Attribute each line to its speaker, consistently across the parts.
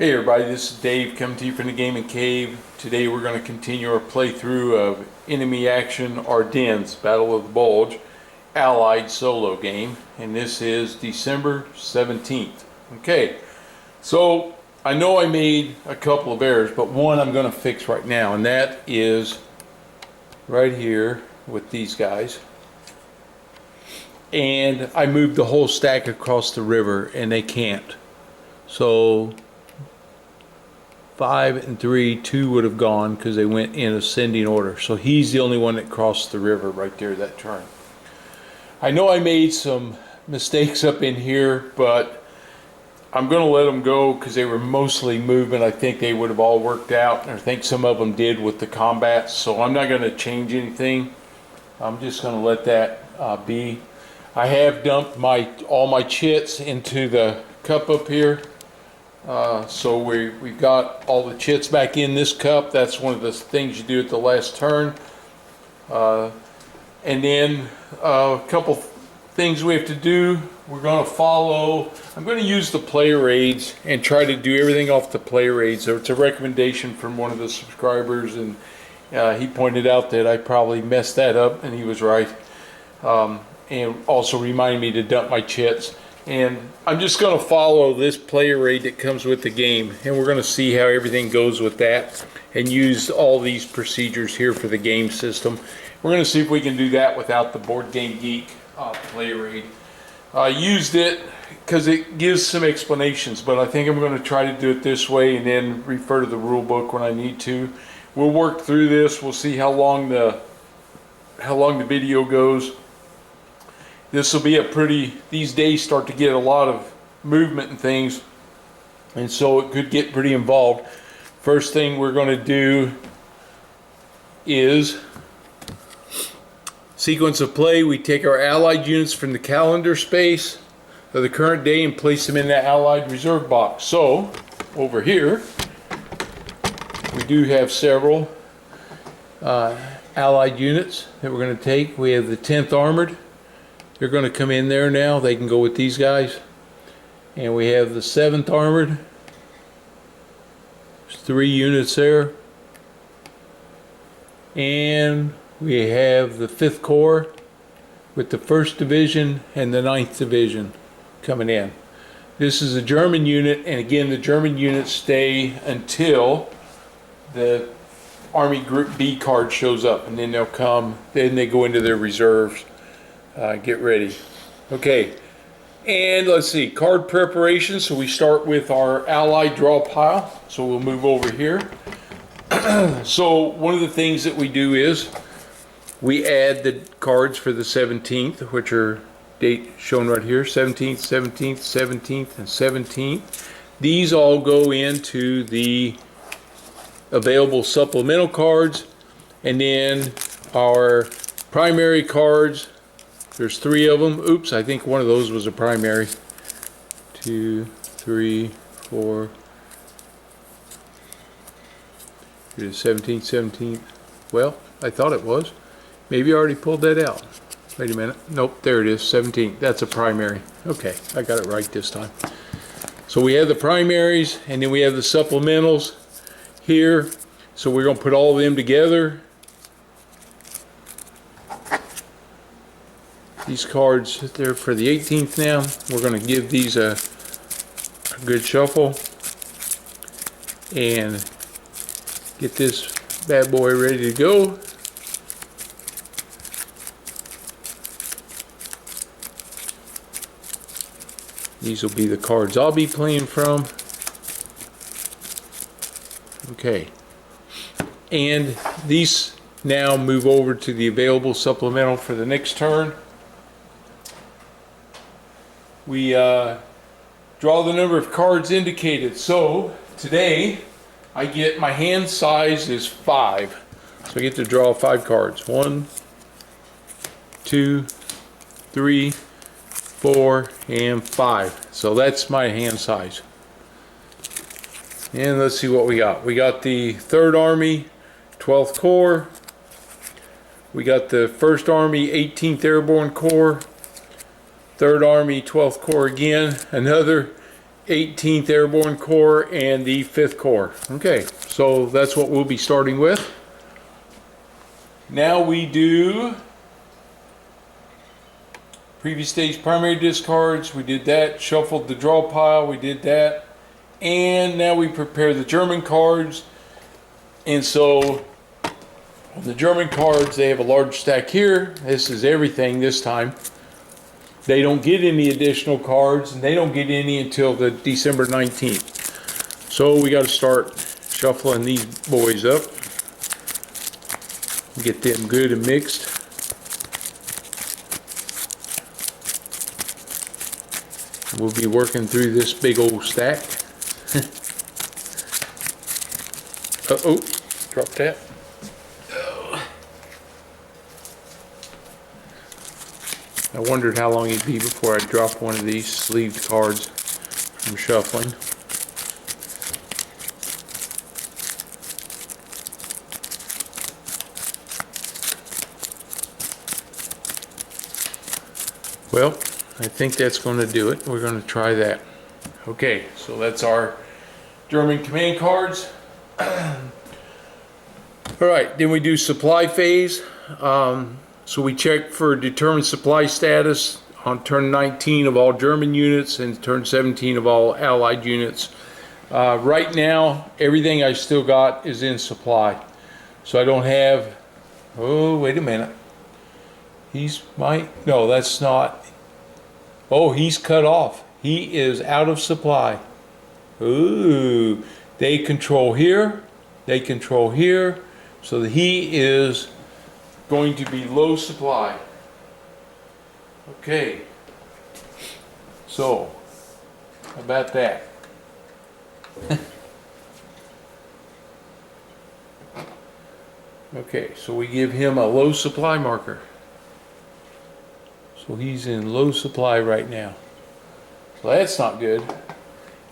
Speaker 1: Hey everybody, this is Dave coming to you from the Gaming Cave. Today we're going to continue our playthrough of Enemy Action Ardennes, Battle of the Bulge, Allied solo game, and this is December 17th. Okay, so I know I made a couple of errors, but one I'm going to fix right now, and that is right here with these guys. And I moved the whole stack across the river, and they can't. So 5 and 3, 2 would have gone because they went in ascending order. So he's the only one that crossed the river right there that turn. I know I made some mistakes up in here, but I'm going to let them go because they were mostly movement. I think they would have all worked out, and I think some of them did with the combats. So I'm not going to change anything. I'm just going to let that be. I have dumped all my chits into the cup up here. So we've got all the chits back in this cup. That's one of the things you do at the last turn. And then a couple things we have to do. We're going to follow. I'm going to use the player aids and try to do everything off the player aids. So it's a recommendation from one of the subscribers, and he pointed out that I probably messed that up, and he was right. And also reminded me to dump my chits. And I'm just going to follow this player aid that comes with the game, and we're going to see how everything goes with that and use all these procedures here for the game system. We're going to see if we can do that without the Board Game Geek player aid. I used it because it gives some explanations, but I think I'm going to try to do it this way and then refer to the rule book when I need to. We'll work through this. We'll see how long the video goes. This will be these days start to get a lot of movement and things, and so it could get pretty involved. First thing we're going to do is sequence of play. We take our allied units from the calendar space of the current day and place them in the allied reserve box. So over here we do have several allied units that we're going to take. We have the 10th Armored. They're going to come in there now. They can go with these guys. And we have the 7th Armored. There's 3 units there. And we have the 5th Corps with the 1st Division and the 9th Division coming in. This is a German unit, and again the German units stay until the Army Group B card shows up, and then they'll come, then they go into their reserves. Get ready. Okay, and let's see, card preparation. So we start with our allied draw pile. So we'll move over here. So one of the things that we do is we add the cards for the 17th, which are date shown right here, 17th, 17th, 17th, and 17th. These all go into the available supplemental cards, and then our primary cards. There's 3 of them. Oops, I think one of those was a primary. 2, 3, 4. Here's 17th, 17th. Well, I thought it was. Maybe I already pulled that out. Wait a minute. Nope, there it is, 17th. That's a primary. Okay, I got it right this time. So we have the primaries, and then we have the supplementals here. So we're going to put all of them together. These cards, they're for the 18th now. We're going to give these a good shuffle and get this bad boy ready to go. These will be the cards I'll be playing from. Okay. And these now move over to the available supplemental for the next turn. We draw the number of cards indicated. So today I get, my hand size is 5. So I get to draw 5 cards. 1, 2, 3, 4, and 5. So that's my hand size. And let's see what we got. We got the 3rd Army, 12th Corps. We got the 1st Army, 18th Airborne Corps. 3rd Army, 12th Corps again. Another 18th Airborne Corps and the 5th Corps. Okay, so that's what we'll be starting with. Now we do previous stage primary discards. We did that. Shuffled the draw pile. We did that. And now we prepare the German cards. And so on the German cards, they have a large stack here. This is everything this time. They don't get any additional cards, and they don't get any until the December 19th. So we got to start shuffling these boys up. Get them good and mixed. We'll be working through this big old stack. Uh-oh, dropped that. I wondered how long it'd be before I dropped one of these sleeved cards from shuffling. Well, I think that's going to do it. We're going to try that. Okay, so that's our German command cards. Alright, then we do supply phase. So we check for determined supply status on turn 19 of all German units and turn 17 of all Allied units. Right now, everything I still got is in supply. So I don't have, oh, wait a minute. No, that's not. Oh, he's cut off. He is out of supply. Ooh, they control here. They control here. So he is going to be low supply. Okay. So, how about that? Okay, so we give him a low supply marker. So he's in low supply right now. So that's not good.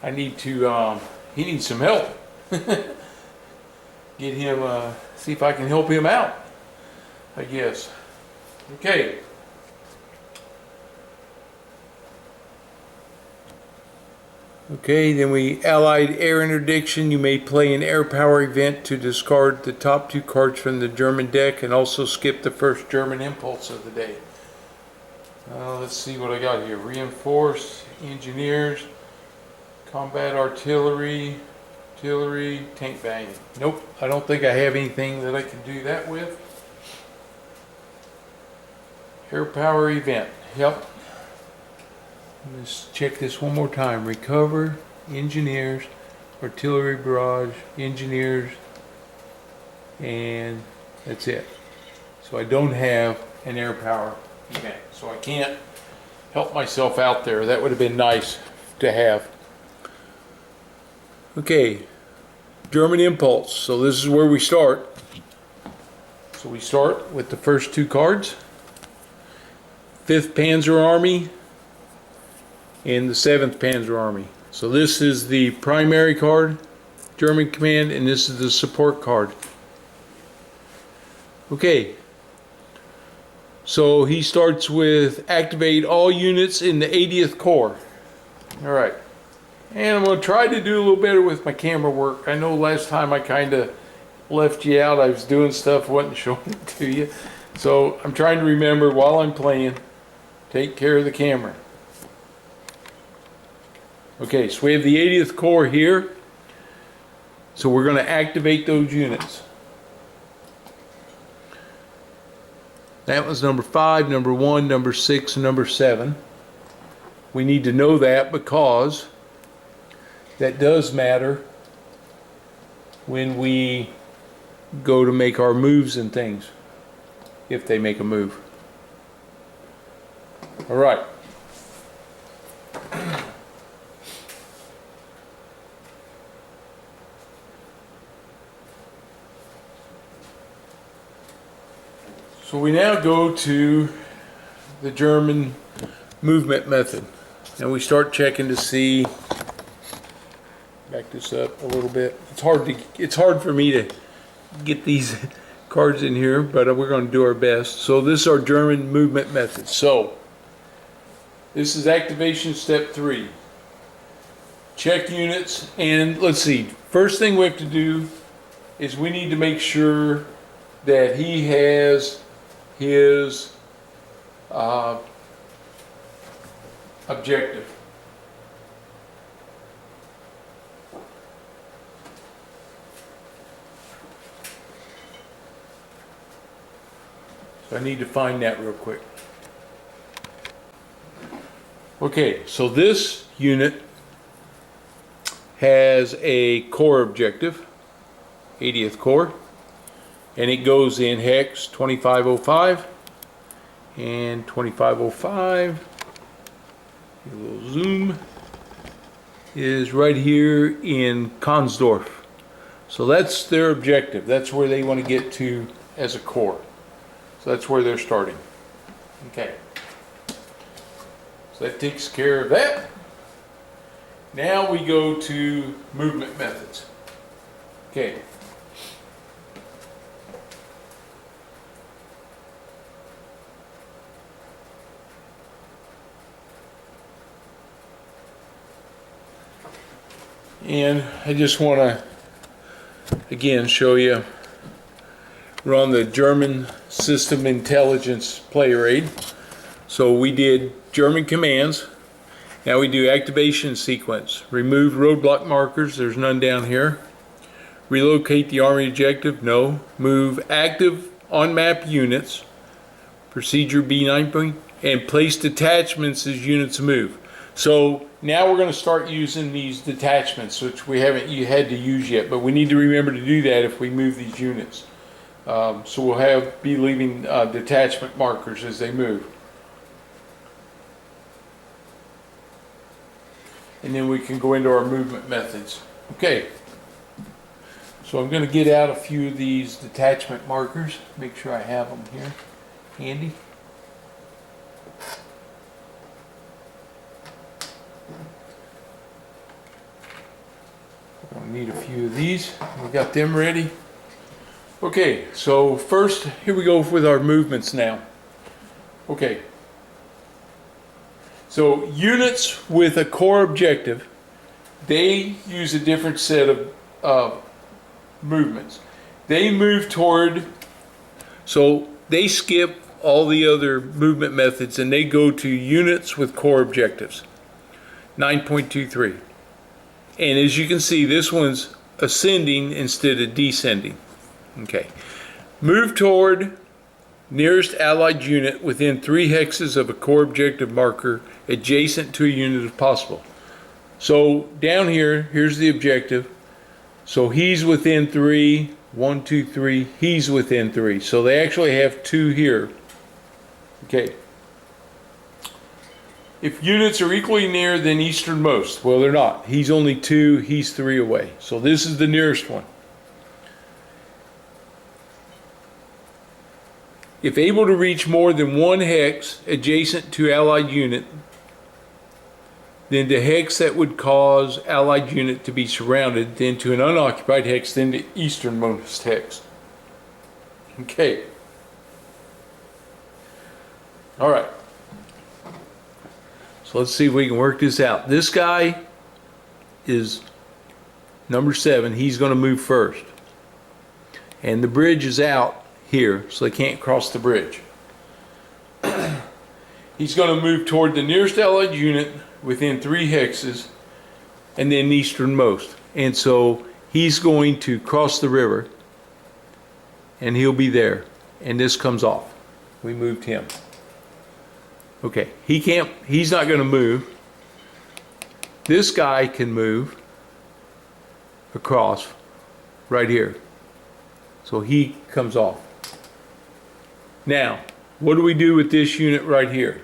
Speaker 1: I need to, he needs some help. Get him, see if I can help him out, I guess. Okay. Okay, then we Allied air interdiction. You may play an air power event to discard the top 2 cards from the German deck and also skip the first German impulse of the day. Let's see what I got here. Reinforced, engineers, combat artillery, tank banging. Nope, I don't think I have anything that I can do that with. Air power event. Yep. Let's check this one more time. Recover, engineers, artillery barrage, engineers, and that's it. So I don't have an air power event. So I can't help myself out there. That would have been nice to have. Okay, German impulse. So this is where we start. So we start with the first 2 cards. 5th Panzer Army and the 7th Panzer Army. So this is the primary card, German command, and this is the support card. Okay. So he starts with activate all units in the 80th Corps. Alright. And I'm going to try to do a little better with my camera work. I know last time I kind of left you out. I was doing stuff, wasn't showing it to you. So I'm trying to remember while I'm playing, take care of the camera. Okay, so we have the 80th Corps here. So we're going to activate those units. That was number 5, number 1, number 6, and number 7. We need to know that because that does matter when we go to make our moves and things, if they make a move. All right. So we now go to the German movement method, and we start checking to see. Back this up a little bit. It's hard for me to get these cards in here, but we're going to do our best. So this is our German movement method. So this is activation step 3. check units, and let's see. First thing we have to do is we need to make sure that he has his objective. So I need to find that real quick. Okay, so this unit has a core objective, 80th core, and it goes in hex 2505 and 2505. A little zoom is right here in Consdorf. So that's their objective. That's where they want to get to as a core. So that's where they're starting. Okay. So that takes care of that. Now we go to movement methods. Okay. And I just want to again show you, we're on the German System Intelligence player aid. So we did German commands. Now we do activation sequence. Remove roadblock markers, there's none down here. Relocate the army objective, no. Move active on map units, procedure B9 point, and place detachments as units move. So now we're going to start using these detachments, which we haven't had to use yet, but we need to remember to do that if we move these units. So we'll be leaving detachment markers as they move. And then we can go into our movement methods. Okay, so I'm going to get out a few of these detachment markers, make sure I have them here handy. I'll need a few of these. We got them ready. Okay, so first, here we go with our movements now. Okay. So units with a core objective, they use a different set of movements. They move toward, so they skip all the other movement methods and they go to units with core objectives. 9.23. And as you can see, this one's ascending instead of descending. Okay. Move toward nearest allied unit within 3 hexes of a core objective marker adjacent to a unit if possible. So down here, here's the objective. So he's within 3, 1, 2, 3, he's within 3. So they actually have 2 here. Okay. If units are equally near, then easternmost. Well, they're not. He's only 2, he's 3 away. So this is the nearest one. If able to reach more than 1 hex adjacent to allied unit, then the hex that would cause allied unit to be surrounded, then to an unoccupied hex, then the easternmost hex. Okay. All right. So let's see if we can work this out. This guy is number 7. He's going to move first. And the bridge is out here, so they can't cross the bridge. He's going to move toward the nearest allied unit within 3 hexes and then easternmost. And so he's going to cross the river and he'll be there. And this comes off. We moved him. Okay, he's not going to move. This guy can move across right here. So he comes off. Now, what do we do with this unit right here?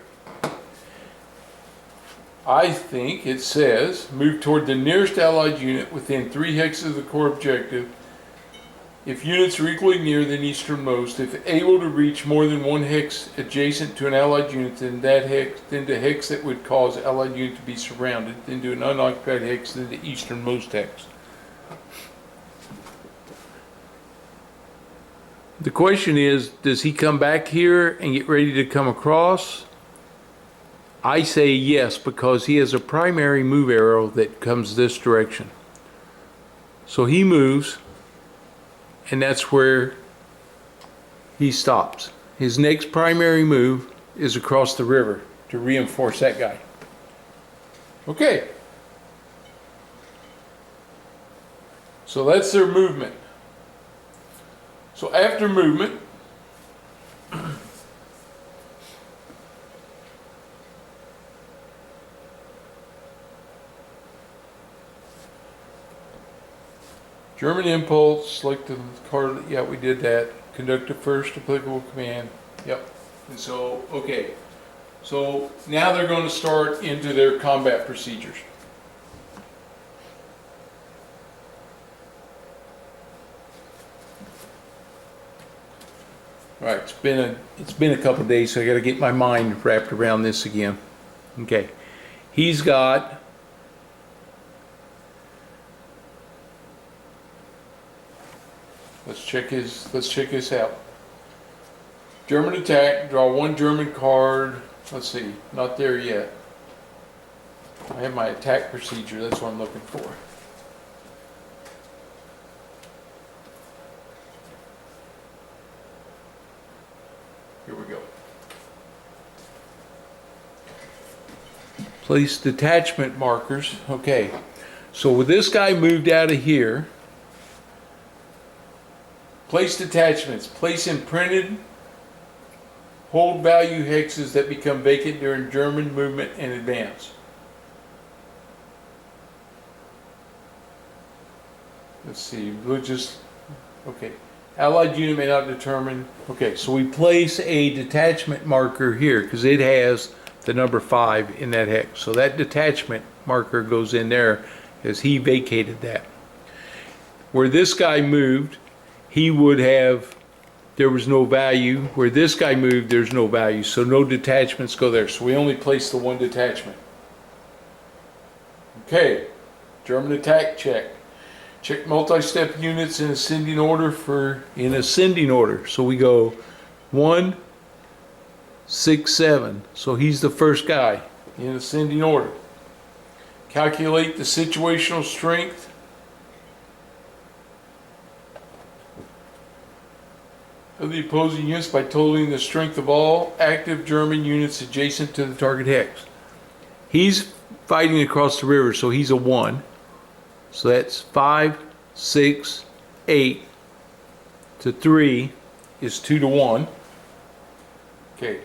Speaker 1: I think it says move toward the nearest allied unit within 3 hexes of the core objective. If units are equally near, then easternmost. If able to reach more than 1 hex adjacent to an allied unit, then the hex that would cause allied unit to be surrounded, then to an unoccupied hex, then the easternmost hex. The question is, does he come back here and get ready to come across? I say yes because he has a primary move arrow that comes this direction. So he moves, and that's where he stops. His next primary move is across the river to reinforce that guy. Okay. So that's their movement. So after movement, German impulse, select the card, yeah, we did that. Conduct the first applicable command, yep. And so, okay. So now they're going to start into their combat procedures. All right, it's been a couple of days, so I got to get my mind wrapped around this again. Okay, he's got let's check this out. German attack, draw one German card. Let's see, not there yet. I have my attack procedure, that's what I'm looking for. Here we go. Place detachment markers. Okay, so with this guy moved out of here, place detachments. Place imprinted hold value hexes that become vacant during German movement and advance. Let's see, we'll just, okay. Allied unit may not determine, okay, so we place a detachment marker here because it has the number 5 in that hex. So that detachment marker goes in there as he vacated that. Where this guy moved, he would have, there was no value. Where this guy moved, there's no value. So no detachments go there. So we only place the one detachment. Okay, German attack check. Check multi-step units in ascending order So we go 1, 6, 7. So he's the first guy in ascending order. Calculate the situational strength. Of the opposing units by totaling the strength of all active German units adjacent to the target hex. He's fighting across the river, so he's a 1. So that's 5, 6, 8 to 3 is 2 to 1. Okay.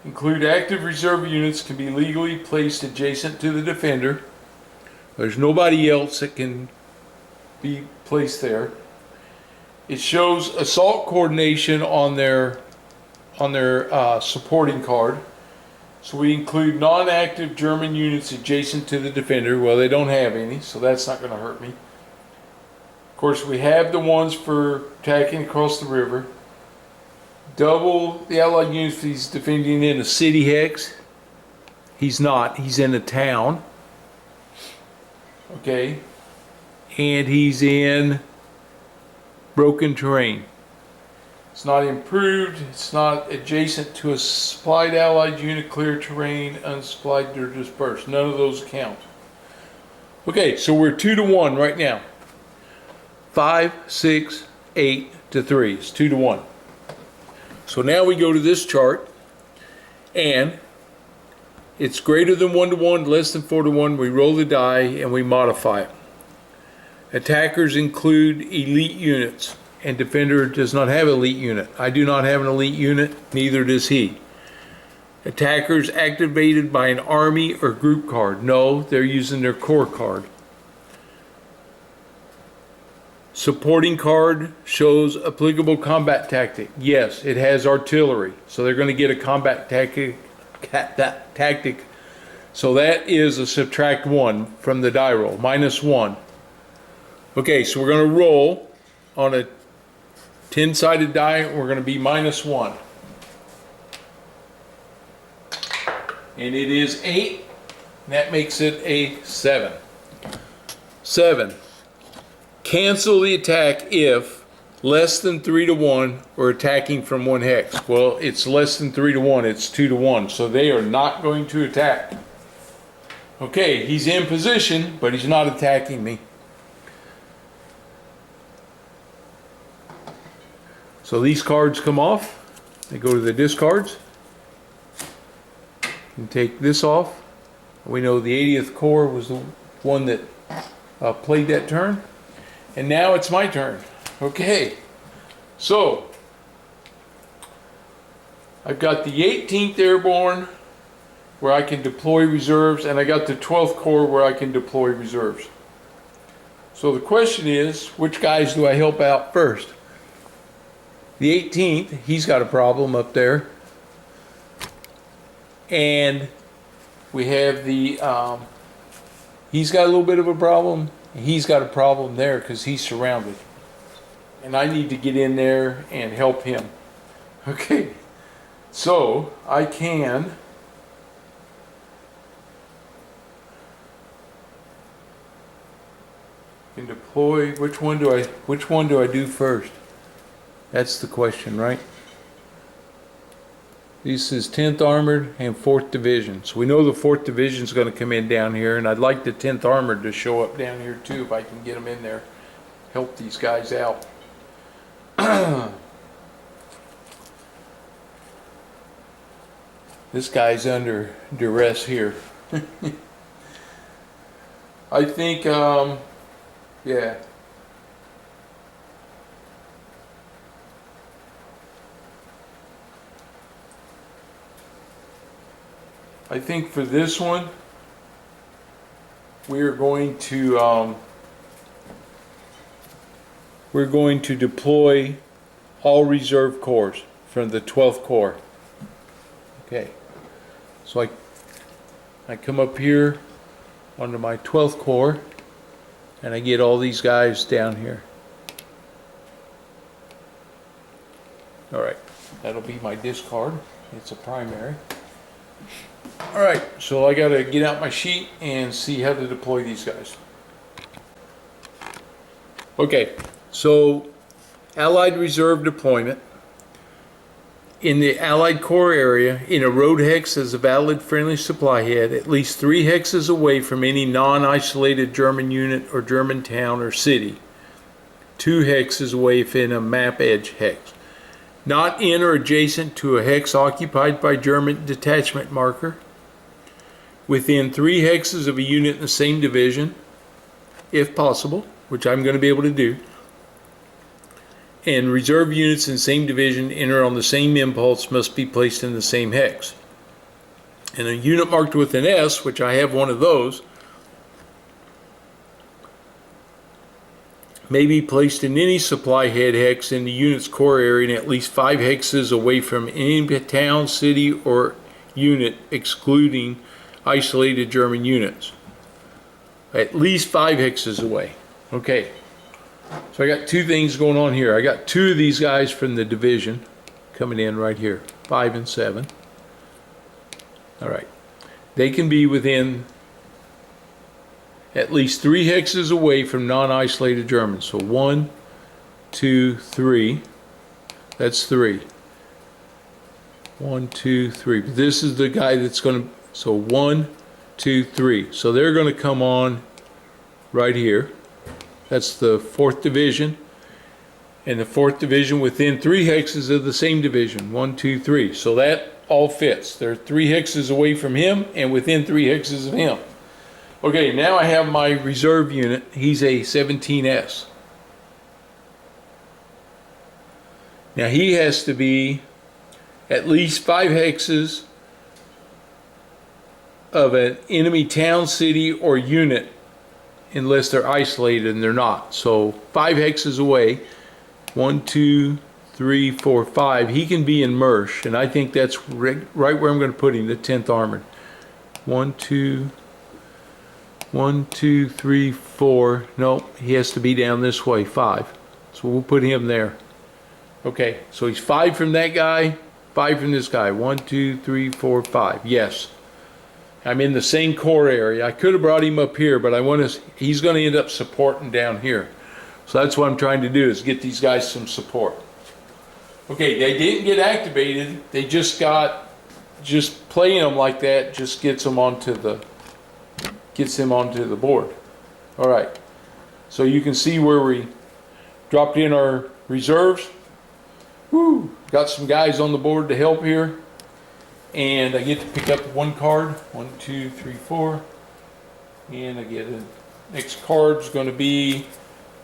Speaker 1: Include active reserve units can be legally placed adjacent to the defender. There's nobody else that can be placed there. It shows assault coordination on their supporting card. So we include non-active German units adjacent to the defender. Well, they don't have any, so that's not going to hurt me. Of course, we have the ones for attacking across the river. Double the allied units he's defending in a city hex. He's not. He's in a town. Okay. And he's in broken terrain. It's not improved, it's not adjacent to a supplied allied unit, clear terrain, unsupplied or dispersed. None of those count. Okay, so we're 2 to 1 right now. 5, 6, 8 to 3. It's 2 to 1. So now we go to this chart, and it's greater than 1 to 1, less than 4 to 1. We roll the die and we modify it. Attackers include elite units, and defender does not have elite unit. I do not have an elite unit, neither does he. Attackers activated by an army or group card. No, they're using their core card. Supporting card shows applicable combat tactic. Yes, it has artillery, so they're going to get a combat tactic. So that is a subtract 1 from the die roll, -1. Okay, so we're going to roll on a 10-sided die, and we're going to be -1. And it is 8, and that makes it a 7. 7. Cancel the attack if less than 3 to 1 or attacking from 1 hex. Well, it's less than 3 to 1, it's 2 to 1, so they are not going to attack. Okay, he's in position, but he's not attacking me. So these cards come off, they go to the discards. You can take this off. We know the 80th core was the one that played that turn. And now it's my turn. Okay, so I've got the 18th Airborne where I can deploy reserves, and I got the 12th Corps where I can deploy reserves. So the question is, which guys do I help out first? The 18th, he's got a problem up there. And we have the, he's got a little bit of a problem. He's got a problem there because he's surrounded. And I need to get in there and help him. Okay, so I can deploy. Which one do I do first? That's the question, right? This is 10th Armored and 4th Division. So we know the 4th Division is going to come in down here, and I'd like the 10th Armored to show up down here too if I can get them in there. Help these guys out. This guy's under duress here. I think, yeah. I think for this one, we're going to deploy all reserve corps from the 12th Corps. Okay, so I come up here onto my 12th Corps, and I get all these guys down here. All right, that'll be my discard. It's a primary. All right, so I got to get out my sheet and see how to deploy these guys. Okay, so Allied Reserve deployment. In the Allied Corps area, in a road hex as a valid friendly supply head, at least 3 hexes away from any non-isolated German unit or German town or city. 2 hexes away if in a map edge hex. Not in or adjacent to a hex occupied by German detachment marker. Within 3 hexes of a unit in the same division, if possible, which I'm going to be able to do. And reserve units in the same division enter on the same impulse must be placed in the same hex. And a unit marked with an S, which I have one of those, may be placed in any supply head hex in the unit's core area and at least 5 hexes away from any town, city, or unit excluding isolated German units. At least 5 hexes away. Okay. So I got 2 things going on here. I got 2 of these guys from the division coming in right here, 5 and 7. All right. They can be within at least 3 hexes away from non-isolated Germans. So 1, 2, 3. That's 3. 1, 2, 3. But this is the guy that's going to, so 1, 2, 3. So they're going to come on right here. That's the 4th Division. And the 4th Division within 3 hexes of the same division. 1, 2, 3. So that all fits. They're 3 hexes away from him and within 3 hexes of him. Okay, now I have my reserve unit. He's a 17S. Now he has to be at least 5 hexes of an enemy town, city, or unit unless they're isolated, and they're not. So 5 hexes away. 1, 2, 3, 4, 5. He can be in Mersch, and I think that's right where I'm going to put him, the 10th Armored. 1, 2, 3, 4. No, he has to be down this way, 5. So we'll put him there. Okay, so he's 5 from that guy, 5 from this guy. 1, 2, 3, 4, 5. Yes. I'm in the same core area. I could have brought him up here, but I want to, he's going to end up supporting down here. So that's what I'm trying to do, is get these guys some support. Okay, they didn't get activated. They just playing them like that just gets them onto the board. All right. So you can see where we dropped in our reserves. Woo! Got some guys on the board to help here. And I get to pick up one card. 1, 2, 3, 4. And I get a next card's going to be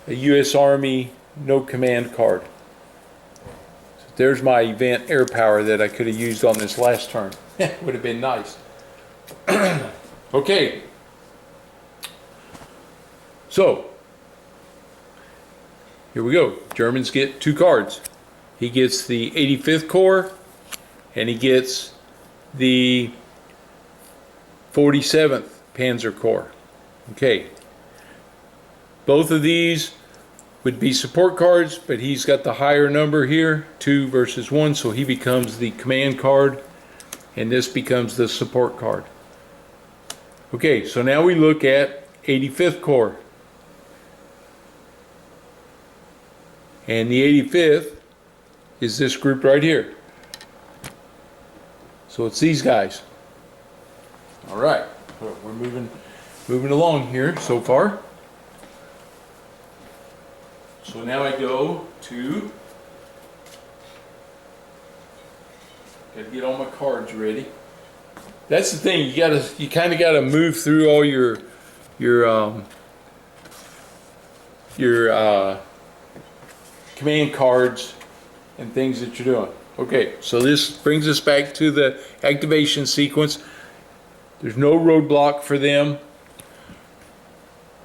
Speaker 1: a U.S. Army no command card. So there's my event air power that I could have used on this last turn. Would have been nice. Okay. So here we go. Germans get 2 cards. He gets the 85th Corps and he gets the 47th Panzer Corps. Okay. Both of these would be support cards, but he's got the higher number here, 2 versus 1, so he becomes the command card and this becomes the support card. Okay, so now we look at 85th Corps. And the 85th is this group right here. So it's these guys. All right, so we're moving along here so far. So now I go to, gotta get all my cards ready. That's the thing, you kind of gotta move through all your command cards and things that you're doing. Okay, so this brings us back to the activation sequence. There's no roadblock for them.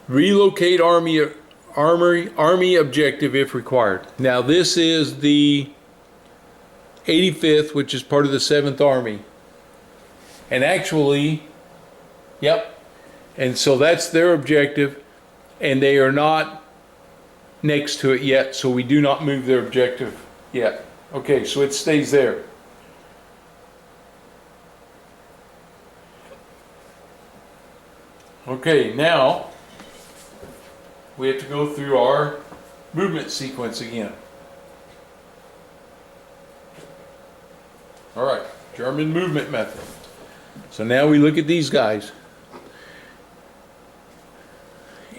Speaker 1: Relocate army objective if required. Now this is the 85th, which is part of the 7th Army. And actually, yep, and so that's their objective, and they are not next to it yet, so we do not move their objective yet. Okay, so it stays there. Okay, now we have to go through our movement sequence again. All right, German movement method. So now we look at these guys.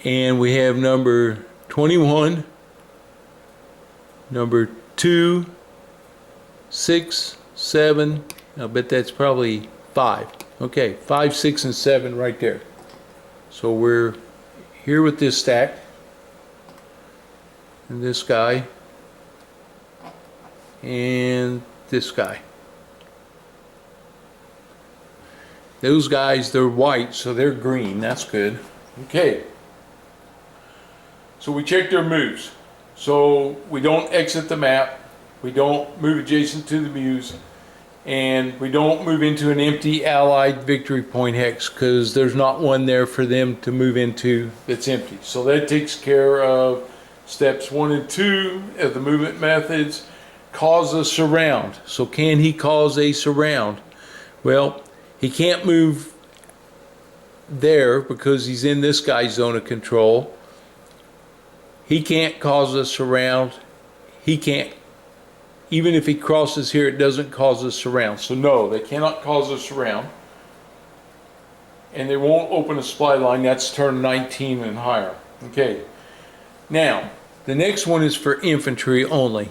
Speaker 1: And we have number 21, number 2, 6, 7, I'll bet that's probably 5. Okay, 5, 6, and 7 right there. So we're here with this stack. And this guy. And this guy. Those guys, they're white, so they're green. That's good. Okay. So we check their moves. So we don't exit the map. We don't move adjacent to the muse. And we don't move into an empty Allied victory point hex because there's not one there for them to move into that's empty. So that takes care of steps 1 and 2 of the movement methods. Cause a surround. So can he cause a surround? Well, he can't move there because he's in this guy's zone of control. He can't cause a surround. He can't, even if he crosses here, it doesn't cause a surround. So no, they cannot cause a surround. And they won't open a supply line. That's turn 19 and higher. Okay. Now, the next one is for infantry only.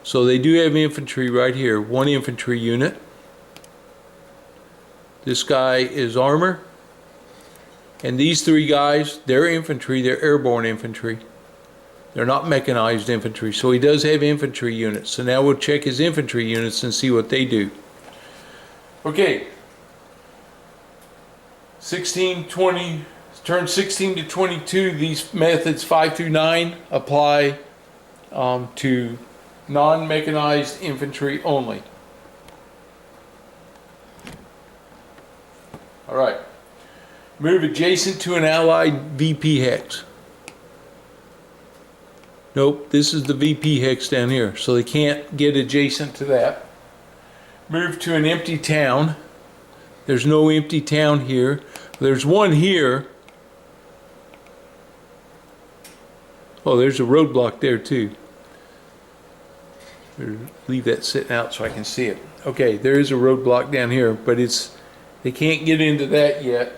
Speaker 1: So they do have infantry right here. 1 infantry unit. This guy is armor. And these 3 guys, they're infantry. They're airborne infantry. They're not mechanized infantry. So he does have infantry units. So now we'll check his infantry units and see what they do. Okay. 16, 20, turn 16 to 22, these methods 5 through 9 apply to non-mechanized infantry only. All right. Move adjacent to an Allied VP hex. Nope, this is the VP hex down here, so they can't get adjacent to that. Move to an empty town. There's no empty town here. There's one here Oh, there's a roadblock there too. Leave that sitting out so I can see it. Okay, there is a roadblock down here, but they can't get into that yet.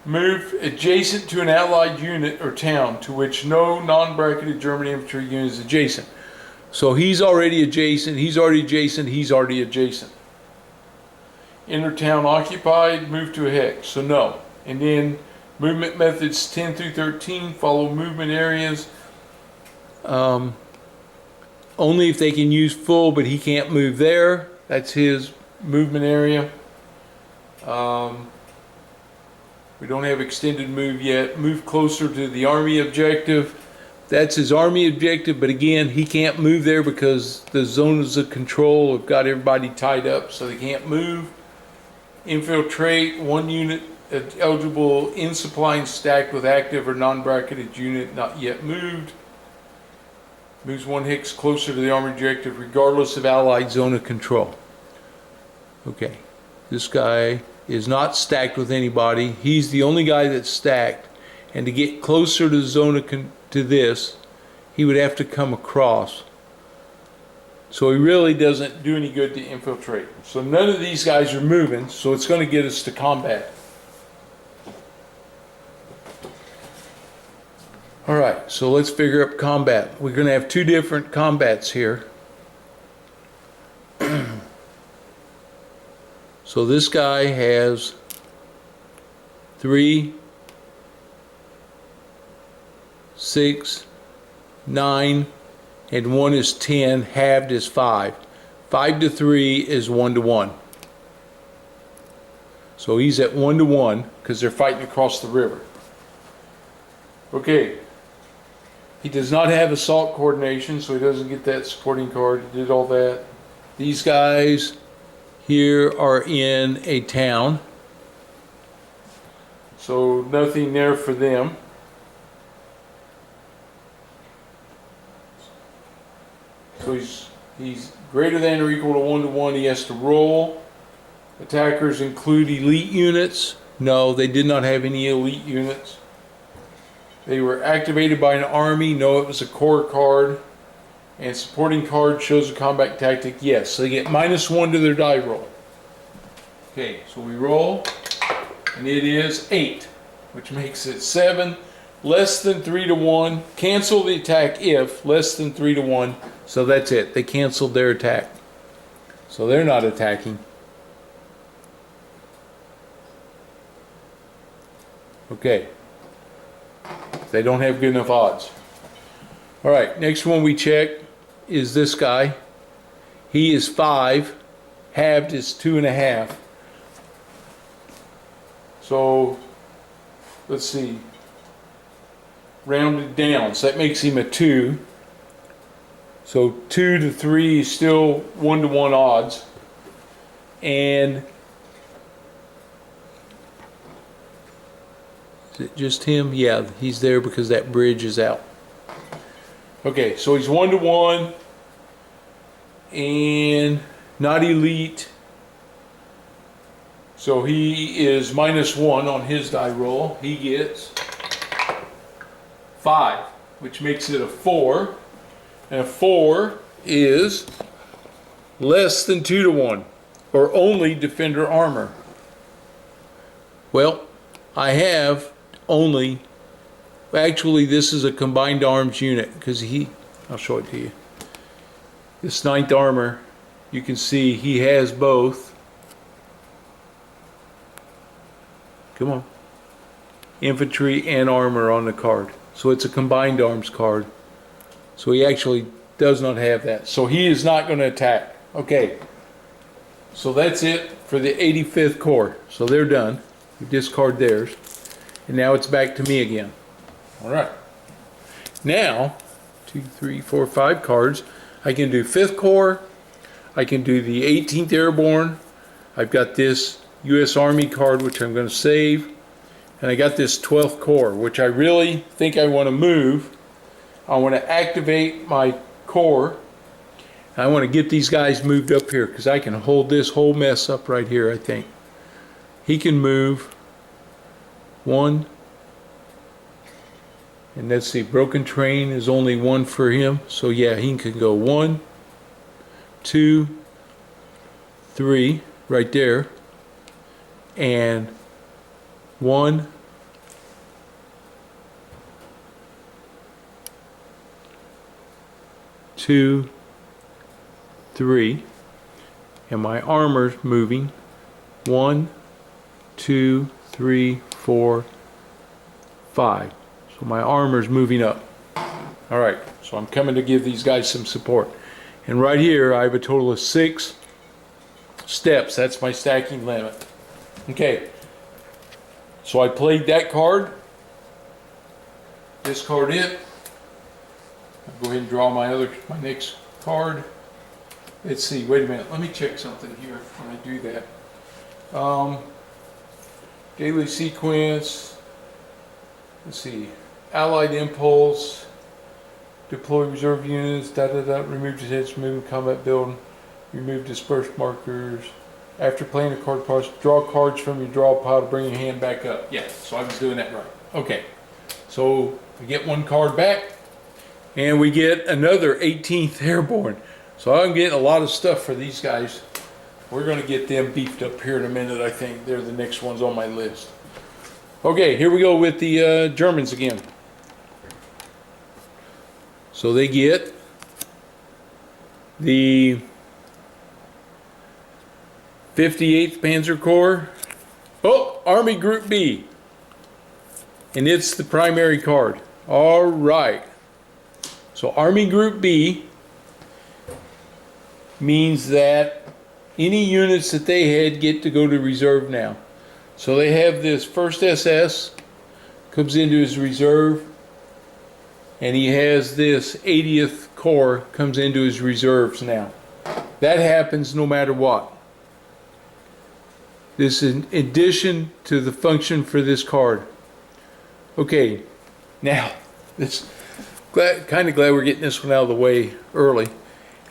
Speaker 1: Move adjacent to an allied unit or town to which no non-bracketed German infantry unit is adjacent. So he's already adjacent, he's already adjacent, he's already adjacent. Enter town occupied, move to a hex, so no. And then movement methods 10 through 13, follow movement areas. Only if they can use full, but he can't move there. That's his movement area. We don't have extended move yet. Move closer to the army objective. That's his army objective, but again, he can't move there because the zones of control have got everybody tied up, so they can't move. Infiltrate, one unit eligible in supply and stacked with active or non-bracketed unit not yet moved. Moves one hex closer to the army objective regardless of allied zone of control. Okay, this guy is not stacked with anybody. He's the only guy that's stacked, and to get closer to the zone of to this, he would have to come across. So he really doesn't do any good to infiltrate. So none of these guys are moving, so it's going to get us to combat. All right, so let's figure up combat. We're going to have two different combats here. So this guy has 3, 6, 9, and 1 is 10, halved is 5. 5 to 3 is 1 to 1. So he's at 1 to 1 because they're fighting across the river. Okay. He does not have assault coordination, so he doesn't get that supporting card. He did all that. These guys here are in a town, so nothing there for them. So he's greater than or equal to 1 to 1. He has to roll. Attackers include elite units. No, they did not have any elite units. They were activated by an army. No, it was a core card. And supporting card shows a combat tactic. Yes, so they get -1 to their die roll. Okay, so we roll, and it is 8, which makes it 7, less than 3 to 1. Cancel the attack if less than 3 to 1. So that's it. They canceled their attack. So they're not attacking. Okay. They don't have good enough odds. All right, next one we check is this guy. He is 5, halved is 2.5. So let's see, rounded down, so that makes him a 2. So 2 to 3 is still 1 to 1 odds. And is it just him? Yeah, he's there because that bridge is out. Okay, so he's 1 to 1 and not elite. So he is -1 on his die roll. He gets 5, which makes it a 4. And a 4 is less than 2 to 1, or only defender armor. Well, I have only, actually this is a combined arms unit, because I'll show it to you. This 9th armor, you can see he has both. Come on. Infantry and armor on the card. So it's a combined arms card. So he actually does not have that. So he is not going to attack. Okay. So that's it for the 85th Corps. So they're done. We discard theirs. And now it's back to me again. All right. Now, 2, 3, 4, 5 cards. I can do 5th Corps. I can do the 18th Airborne. I've got this U.S. Army card, which I'm going to save. And I got this 12th Corps, which I really think I want to move. I want to activate my Corps. I want to get these guys moved up here because I can hold this whole mess up right here, I think. He can move 1, And let's see, broken train is only one for him. So yeah, he can go 1, 2, 3 right there. And 1, 2, 3. And my armor's moving 1, 2, 3, 4, 5. So my armor's moving up. All right, so I'm coming to give these guys some support. And right here, I have a total of 6 steps. That's my stacking limit. Okay, so I played that card. This card in. I'll go ahead and draw my next card. Let's see, wait a minute. Let me check something here when I do that. Daily sequence. Let's see. Allied impulse. Deploy reserve units. Remove detention, move combat building. Remove dispersed markers. After playing a card parts, draw cards from your draw pile to bring your hand back up. Yeah, so I was doing that right. Okay. So we get one card back. And we get another 18th Airborne. So I'm getting a lot of stuff for these guys. We're going to get them beefed up here in a minute, I think. They're the next ones on my list. Okay, here we go with the Germans again. So they get the 58th Panzer Corps. Oh, Army Group B. And it's the primary card. All right. So Army Group B means that any units that they had get to go to reserve now. So they have this 1st SS comes into his reserve, and he has this 80th Corps comes into his reserves now. That happens no matter what. This is in addition to the function for this card. Okay, now this kind of glad we're getting this one out of the way early.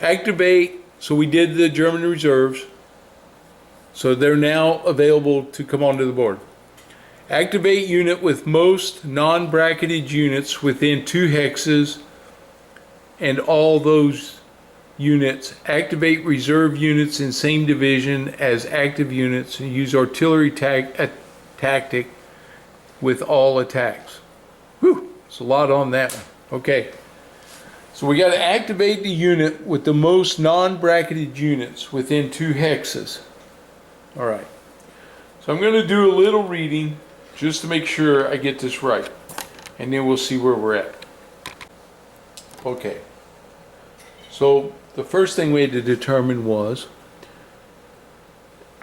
Speaker 1: Activate. So we did the German reserves. So they're now available to come onto the board. Activate unit with most non-bracketed units within 2 hexes, and all those units. Activate reserve units in same division as active units, and use artillery tactic with all attacks. Whew, it's a lot on that one. Okay. So we got to activate the unit with the most non-bracketed units within 2 hexes. All right. So I'm going to do a little reading just to make sure I get this right. And then we'll see where we're at. Okay. So the first thing we had to determine was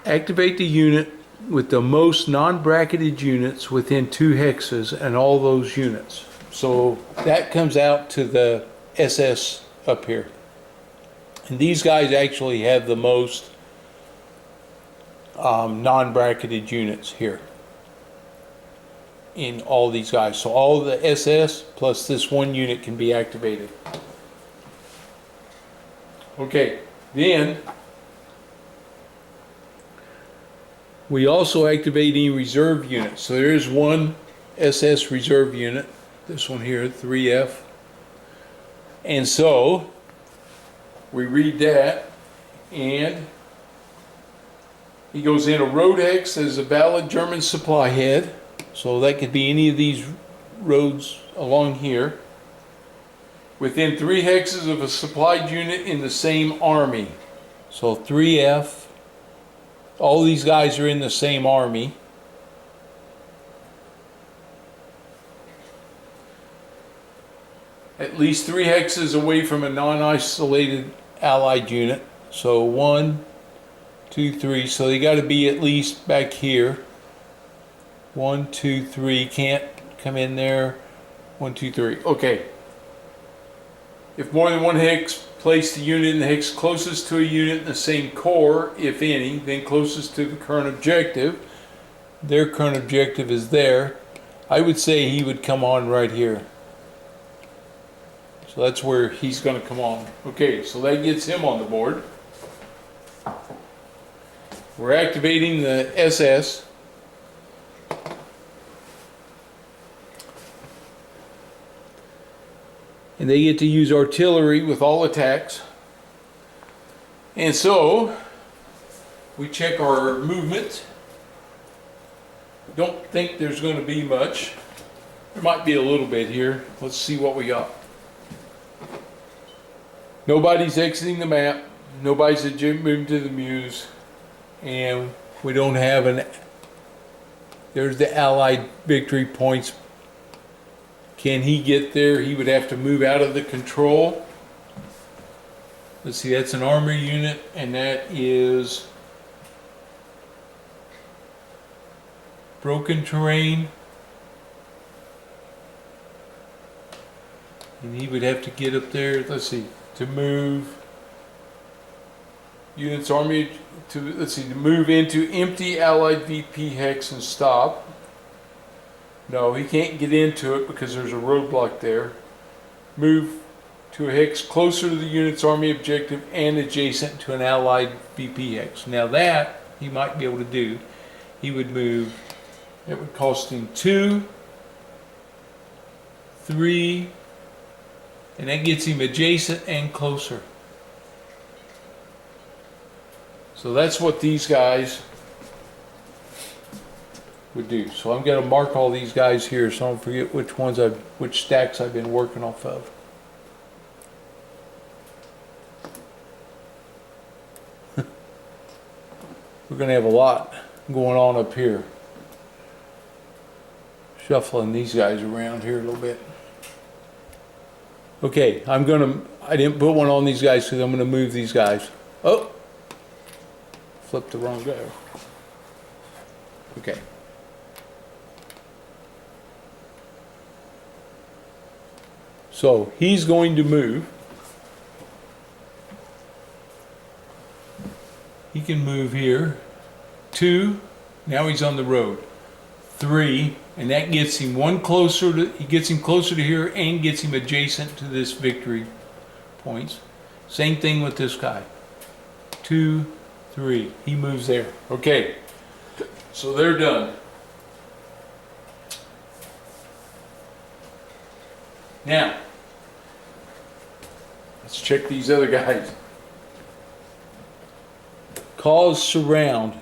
Speaker 1: activate the unit with the most non-bracketed units within 2 hexes and all those units. So that comes out to the SS up here, and these guys actually have the most non-bracketed units here in all these guys. So all the SS plus this one unit can be activated. Okay, then we also activate any reserve units. So there is one SS reserve unit, this one here, 3F. And so we read that, and he goes in a road hex as a valid German supply head. So that could be any of these roads along here. Within 3 hexes of a supplied unit in the same army. So 3F, all these guys are in the same army. At least 3 hexes away from a non-isolated allied unit. So 1, 2, 3. So they got to be at least back here. 1, 2, 3. Can't come in there. 1, 2, 3. Okay. If more than 1 hex, place the unit in the hex closest to a unit in the same corps, if any, then closest to the current objective. Their current objective is there. I would say he would come on right here. So that's where he's going to come on. Okay, so that gets him on the board. We're activating the SS. and they get to use artillery with all attacks. And so we check our movement. Don't think there's going to be much. There might be a little bit here. Let's see what we got. Nobody's exiting the map. Nobody's moving to the Muse. And we don't have an... There's the Allied victory points. Can he get there? He would have to move out of the control. Let's see, that's an armor unit, and that is broken terrain. And he would have to get up there, let's see, to move units army to, let's see, to move into empty Allied VP hex and stop. No, he can't get into it because there's a roadblock there. Move to a hex closer to the unit's army objective and adjacent to an Allied VP hex. Now that he might be able to do. He would move, it would cost him 2, 3, and that gets him adjacent and closer. So that's what these guys would do. So I'm going to mark all these guys here so I don't forget which stacks I've been working off of. We're going to have a lot going on up here. Shuffling these guys around here a little bit. Okay, I didn't put one on these guys because I'm going to move these guys. Oh! Flipped the wrong guy. Okay. So he's going to move. He can move here. 2, now he's on the road. 3, and that gets him he gets him closer to here and gets him adjacent to this victory points. Same thing with this guy. 2, 3, he moves there. Okay, so they're done. Now, let's check these other guys. Cause surround.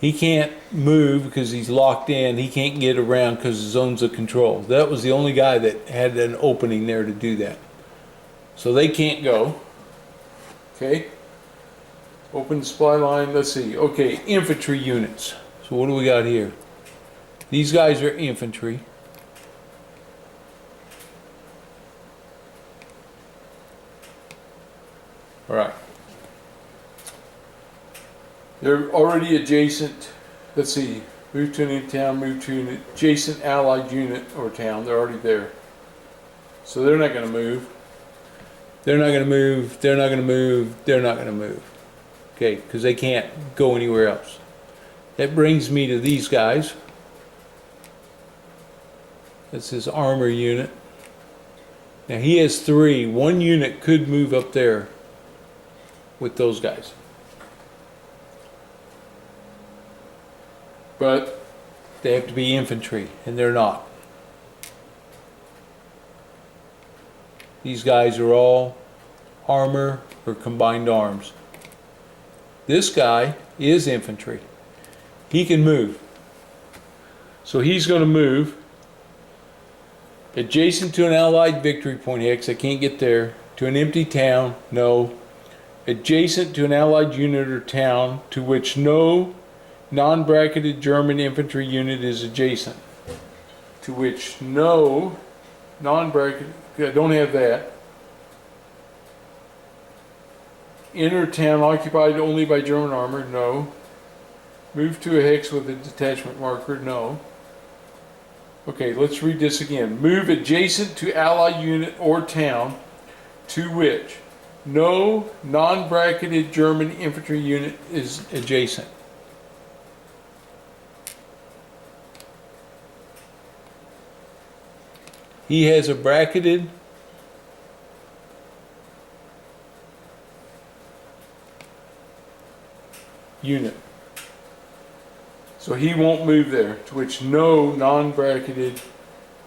Speaker 1: He can't move because he's locked in. He can't get around because the zones of control. That was the only guy that had an opening there to do that. So they can't go. Okay. Open the supply line. Let's see. Okay, infantry units. So what do we got here? These guys are infantry. All right. They're already adjacent. Let's see. Move to a new town, move to an adjacent Allied unit or town. They're already there. So they're not going to move. They're not going to move. They're not going to move. They're not going to move. Okay, because they can't go anywhere else. That brings me to these guys. That's his armor unit. Now he has 3. One unit could move up there with those guys. But they have to be infantry, and they're not. These guys are all armor or combined arms. This guy is infantry. He can move. So he's going to move adjacent to an Allied victory point hex. I can't get there. To an empty town. No. Adjacent to an Allied unit or town to which no non-bracketed German infantry unit is adjacent. To which no non-bracketed, I don't have that. Inner town occupied only by German armor, no. Move to a hex with a detachment marker, no. Okay, let's read this again. Move adjacent to Allied unit or town to which no non-bracketed German infantry unit is adjacent. He has a bracketed unit. So he won't move there, to which no non-bracketed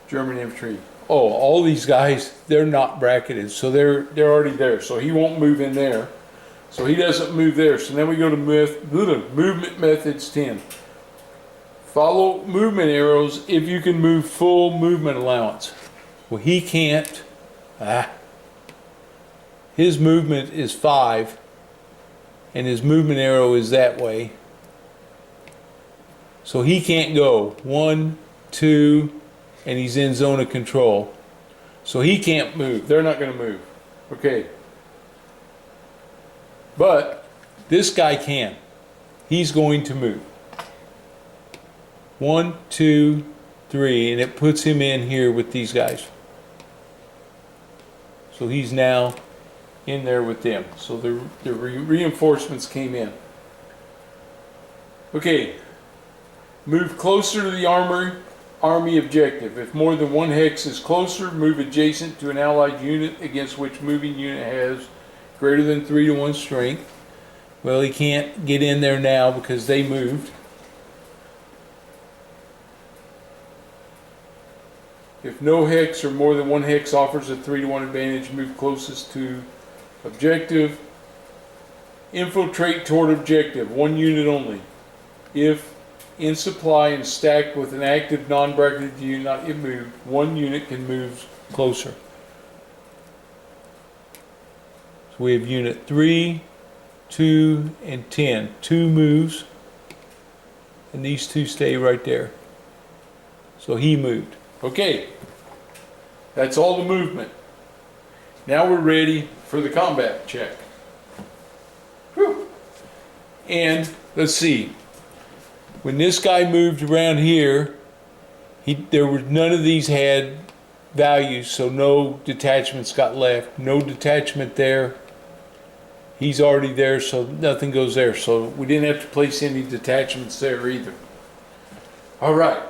Speaker 1: German infantry. oh, all these guys, they're not bracketed, so they're already there, so he won't move in there. So he doesn't move there. So then we go to movement methods 10. Follow movement arrows if you can move full movement allowance. Well, he can't. His movement is 5, and his movement arrow is that way. So he can't go 1, 2, and he's in zone of control. So he can't move. They're not going to move. Okay. But this guy can. He's going to move. 1, 2, 3, and it puts him in here with these guys. So he's now in there with them. So the reinforcements came in. Okay. Move closer to the army objective. If more than one hex is closer, move adjacent to an allied unit against which moving unit has greater than 3-to-1 strength. Well, he can't get in there now because they moved. If no hex or more than one hex offers a 3-to-1 advantage, move closest to objective. Infiltrate toward objective, 1 unit only. If in supply and stacked with an active non-bracketed unit not yet moved, 1 unit can move closer. So we have unit 3, 2, and 10. 2 moves, and these 2 stay right there. So he moved. Okay, that's all the movement. Now we're ready for the combat check. Whew. And let's see. When this guy moved around here, there were none of these had values, so no detachments got left. No detachment there. He's already there, so nothing goes there. So we didn't have to place any detachments there either. All right.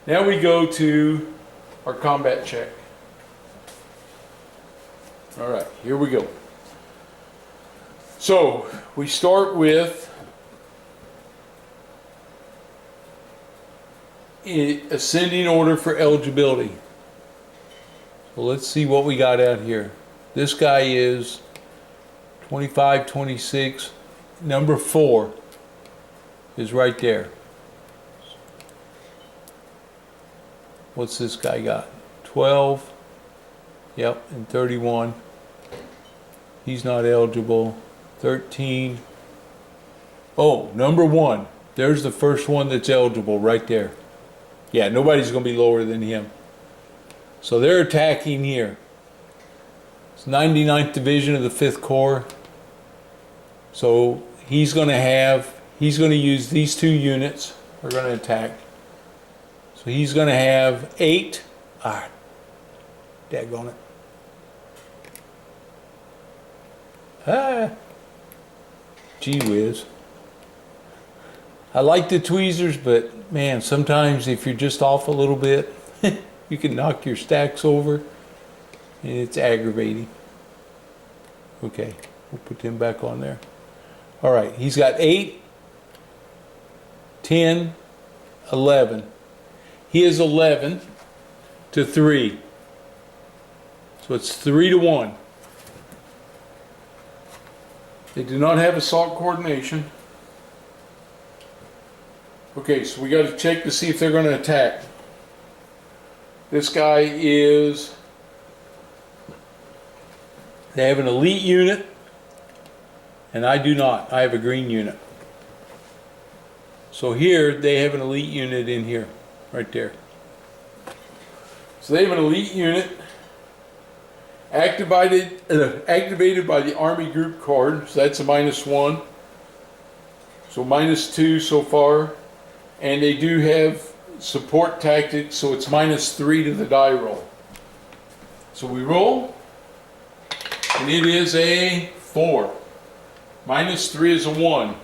Speaker 1: Now we go to our combat check. All right, here we go. So we start with ascending order for eligibility. So let's see what we got out here. This guy is 25, 26. Number 4 is right there. What's this guy got? 12. Yep, and 31. He's not eligible. 13. Oh, number 1. There's the first one that's eligible right there. Yeah, nobody's going to be lower than him. So they're attacking here. It's 99th Division of the 5th Corps. So he's going to use these 2 units. They're going to attack. So he's going to have 8. Daggone it. Gee whiz. I like the tweezers, but man, sometimes if you're just off a little bit, you can knock your stacks over, and it's aggravating. Okay, we'll put them back on there. All right, he's got 8, 10, 11. He is 11 to 3. So it's 3-to-1. They do not have assault coordination. Okay, so we got to check to see if they're going to attack. This guy is... They have an elite unit, and I do not. I have a green unit. So here, they have an elite unit in here, right there. So they have an elite unit activated by the Army Group card, so that's a -1. So -2 so far. And they do have support tactics, so it's -3 to the die roll. So we roll, and it is a 4. -3 is a 1.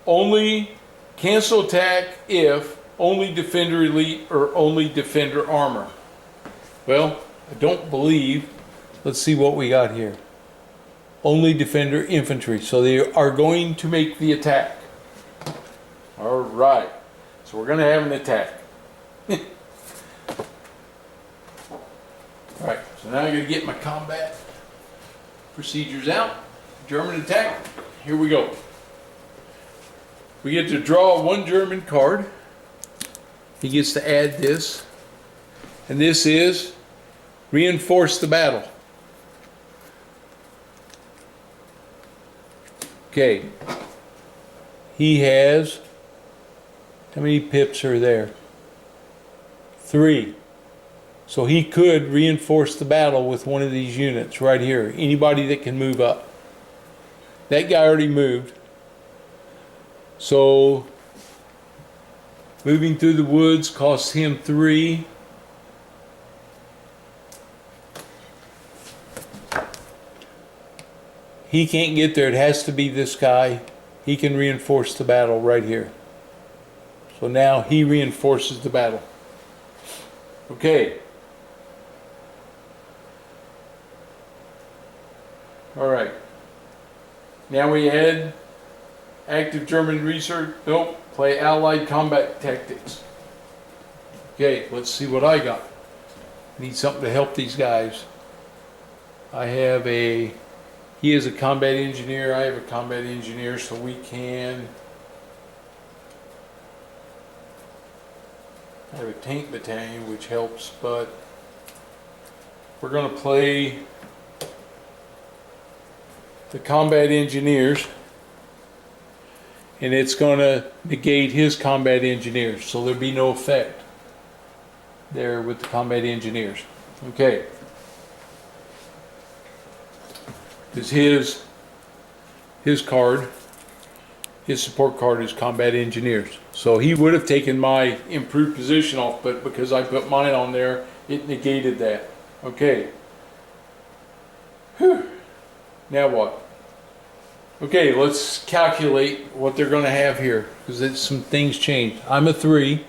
Speaker 1: Only cancel attack if only Defender Elite or only Defender Armor. Well, I don't believe. Let's see what we got here. Only Defender Infantry. So they are going to make the attack. All right. So we're going to have an attack. Alright, so now I gotta get my combat procedures out. German attack. Here we go. We get to draw one German card. He gets to add this. And this is reinforce the battle. Okay. He has, how many pips are there? 3. So he could reinforce the battle with one of these units right here. Anybody that can move up. That guy already moved. So moving through the woods costs him 3. He can't get there. It has to be this guy. He can reinforce the battle right here. So now he reinforces the battle. Okay. Alright. Now we add active German research. Nope. Play Allied combat tactics. Okay, let's see what I got. Need something to help these guys. I have a... He is a combat engineer. I have a combat engineer, so we can... I have a tank battalion, which helps, but we're going to play the combat engineers, and it's going to negate his combat engineers, so there'll be no effect there with the combat engineers. Okay. Because his card, his support card is combat engineers. So he would have taken my improved position off, but because I put mine on there, it negated that. Okay. Whew. Now what? Okay, let's calculate what they're going to have here, because some things changed. I'm a 3.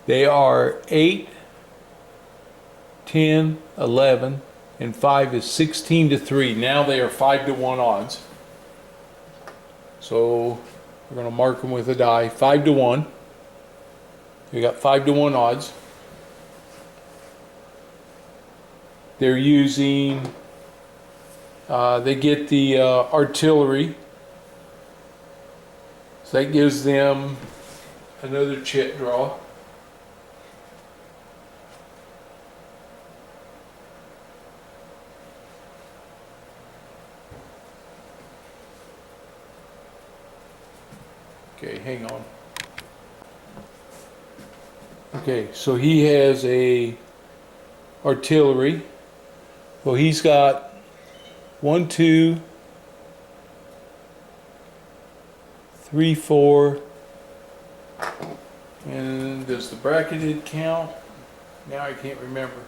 Speaker 1: They are 8, 10, 11, and 5 is 16 to 3. Now they are 5 to 1 odds. So we're going to mark them with a die. 5 to 1. We got 5 to 1 odds. They're using, they get the artillery. So that gives them another chit draw. Okay, hang on. Okay, so he has a artillery. Well, he's got 1, 2, 3, 4. And does the bracketed count? Now I can't remember.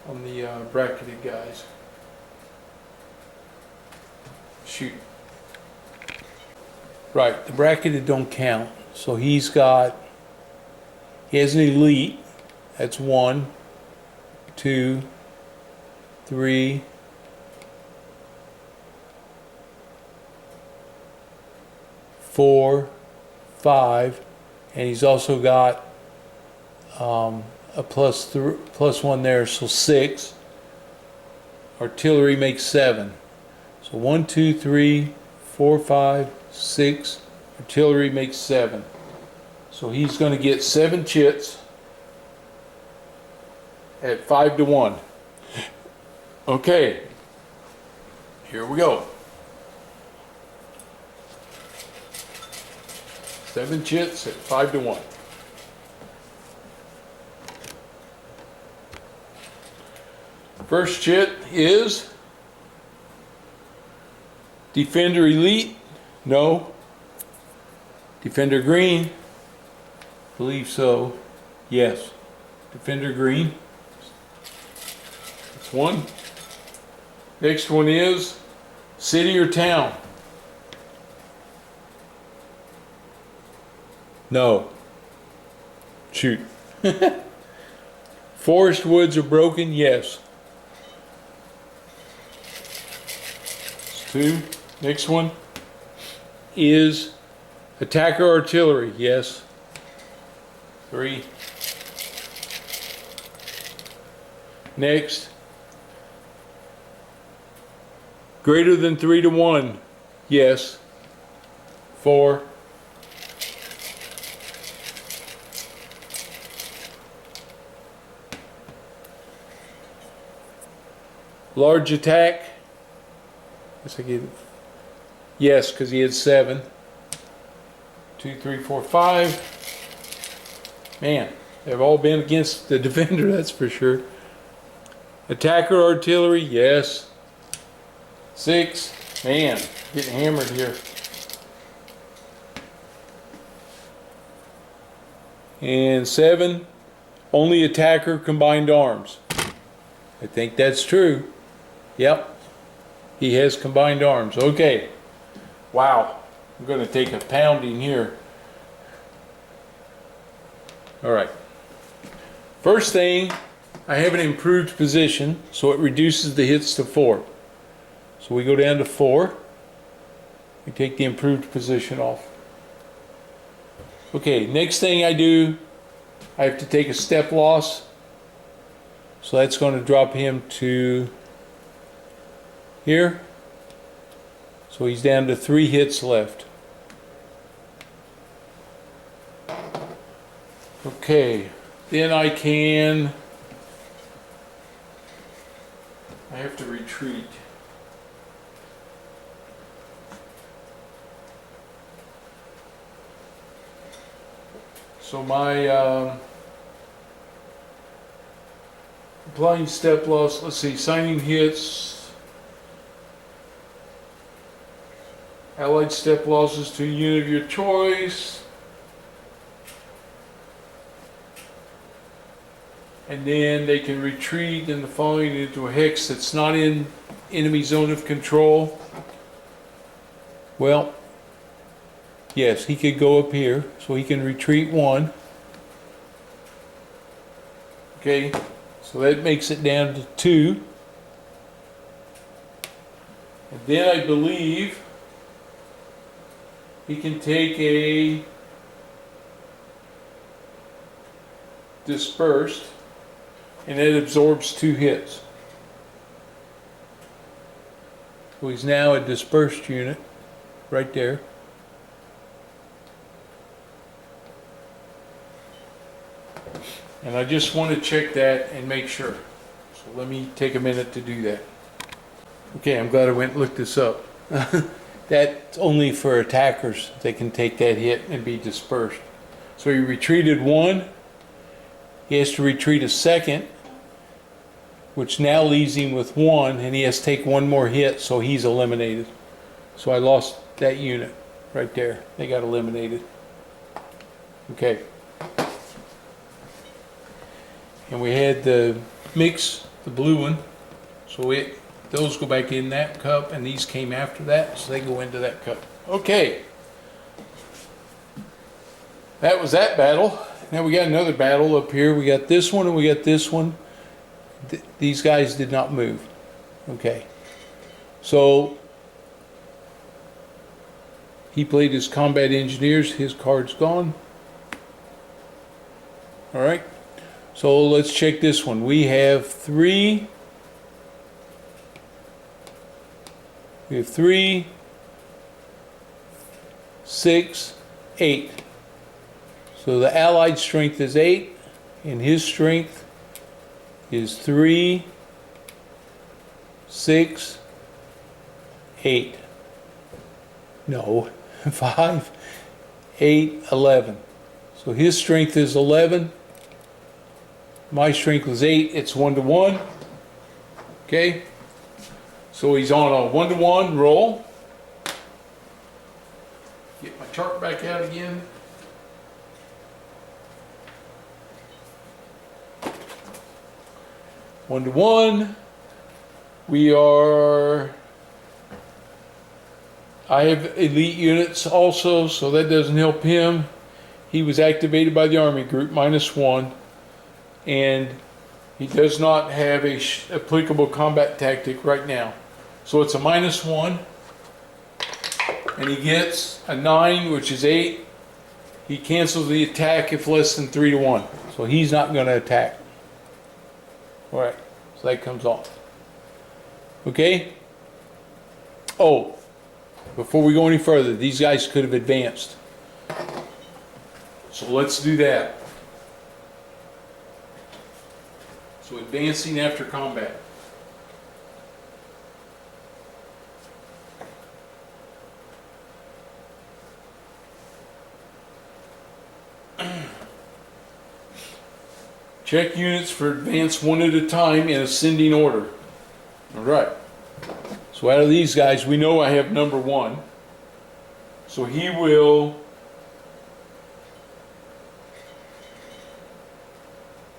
Speaker 1: On the bracketed guys. Shoot. Right, the bracketed don't count. So he has an elite. That's 1, 2, 3, 4, 5, and he's also got a plus 1 there, so 6. Artillery makes 7. So 1, 2, 3, 4, 5, 6. Artillery makes 7. So he's going to get 7 chits at 5 to 1. Okay, here we go. 7 chits at 5 to 1. First chit is Defender Elite. No. Defender Green. Believe so. Yes. Defender Green. That's 1. Next one is City or Town. No. Shoot. Forest woods are broken. Yes. That's 2. Next one is Attacker artillery, yes. 3. Next. Greater than 3 to 1, yes. 4. Large attack. Yes, because he had 7. 2, 3, 4, 5. Man, they've all been against the defender, that's for sure. Attacker artillery, yes. 6. Man, getting hammered here. And 7. Only attacker combined arms. I think that's true. Yep. He has combined arms. Okay. Wow. I'm going to take a pounding here. Alright. First thing, I have an improved position, so it reduces the hits to 4. So we go down to 4. We take the improved position off. Okay, next thing I do, I have to take a step loss. So that's going to drop him to here. So he's down to 3 hits left. Okay, then I have to retreat. So my applying step loss, let's see, signing hits, allied step losses to a unit of your choice, and then they can retreat in the following into a hex that's not in enemy zone of control. Well, yes, he could go up here, so he can retreat 1. Okay, so that makes it down to 2. And then I believe he can take a dispersed, and it absorbs 2 hits. So he's now a dispersed unit right there. And I just want to check that and make sure. So let me take a minute to do that. Okay, I'm glad I went and looked this up. That's only for attackers. They can take that hit and be dispersed. So he retreated 1. He has to retreat a second, which now leaves him with 1, and he has to take 1 more hit, so he's eliminated. So I lost that unit right there. They got eliminated. Okay. And we had the mix, the blue one, so those go back in that cup, and these came after that, so they go into that cup. Okay. That was that battle. Now we got another battle up here. We got this one and we got this one. These guys did not move. Okay. So he played his combat engineers. His card's gone. All right. So let's check this one. We have 3. We have 3, 6, 8. So the allied strength is 8, and his strength is 3, 6, 8. No, 5, 8, 11. So his strength is 11. My strength was 8. It's 1 to 1. Okay. So he's on a 1 to 1 roll. Get my chart back out again. One to 1. We are. I have elite units also, so that doesn't help him. He was activated by the Army group, -1, and he does not have a applicable combat tactic right now. So it's a -1. and he gets a 9, which is 8, he cancels the attack if less than 3 to 1. So he's not going to attack. Alright, so that comes off. Okay? Oh, before we go any further, these guys could have advanced. So let's do that. So advancing after combat. Check units for advance one at a time in ascending order. Alright. So out of these guys, we know I have number 1. So he will,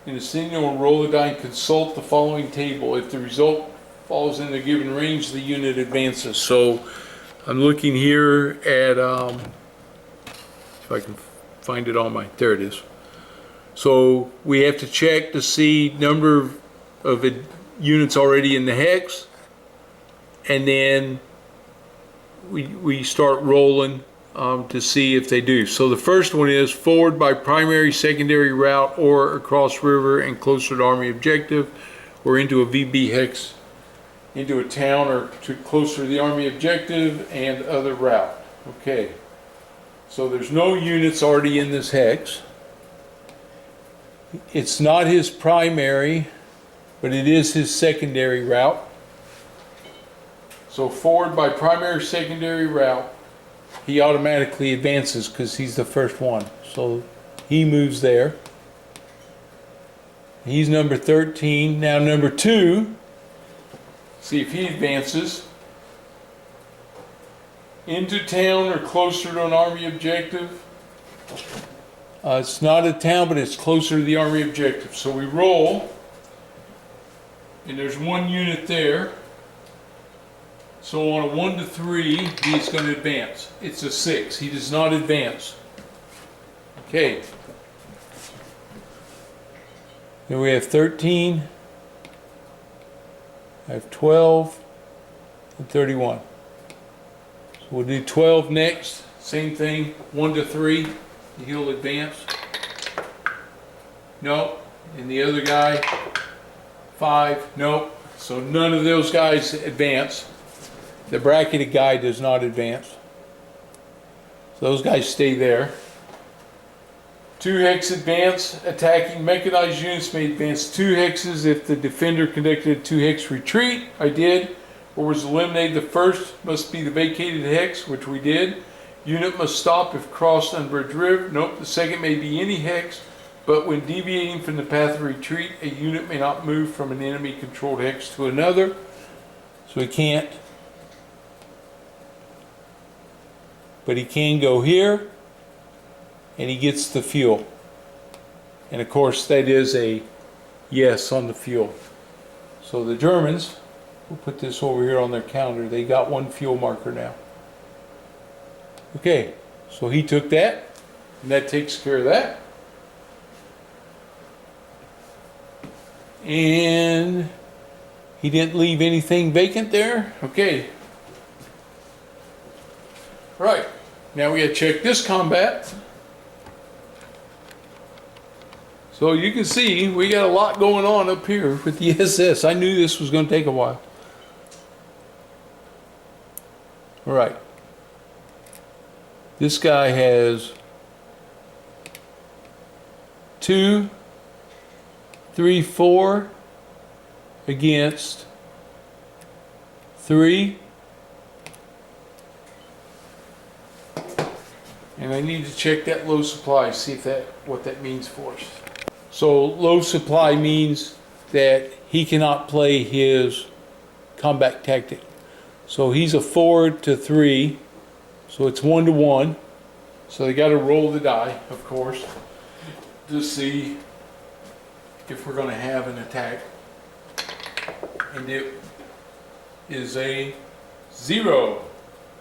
Speaker 1: in ascending order, roll the die and consult the following table. If the result falls in the given range, the unit advances. So I'm looking here at, if I can find it on my, there it is. So we have to check to see number of units already in the hex, and then we start rolling to see if they do. So the first one is forward by primary, secondary route, or across river and closer to army objective, or into a VB hex, into a town or to closer to the army objective and other route. Okay, so there's no units already in this hex. It's not his primary, but it is his secondary route. So forward by primary, secondary route, he automatically advances because he's the first one. So he moves there. He's number 13. Now number 2, see if he advances into town or closer to an army objective. It's not a town, but it's closer to the army objective. So we roll, and there's 1 unit there. So on a 1 to 3, he's going to advance. It's a 6. He does not advance. Okay. Then we have 13. I have 12 and 31. So we'll do 12 next. Same thing. 1 to 3. He'll advance. Nope. And the other guy, 5. Nope. So none of those guys advance. The bracketed guy does not advance. So those guys stay there. 2 hex advance. Attacking mechanized units may advance 2 hexes if the defender conducted a 2 hex retreat. I did. Or was eliminated. The first must be the vacated hex, which we did. Unit must stop if crossed unbridged river. Nope. The second may be any hex, but when deviating from the path of retreat, a unit may not move from an enemy controlled hex to another. So he can't. But he can go here, and he gets the fuel. And of course that is a yes on the fuel. So the Germans, we'll put this over here on their calendar, they got 1 fuel marker now. Okay, so he took that, and that takes care of that. And he didn't leave anything vacant there. Okay. Right, now we gotta check this combat. So you can see we got a lot going on up here with the SS. I knew this was going to take a while. All right. This guy has 2, 3, 4 against 3. And I need to check that low supply, see if what that means for us. So low supply means that he cannot play his combat tactic. So he's a 4 to 3. So it's 1 to 1. So they got to roll the die, of course, to see if we're going to have an attack. And it is a 0.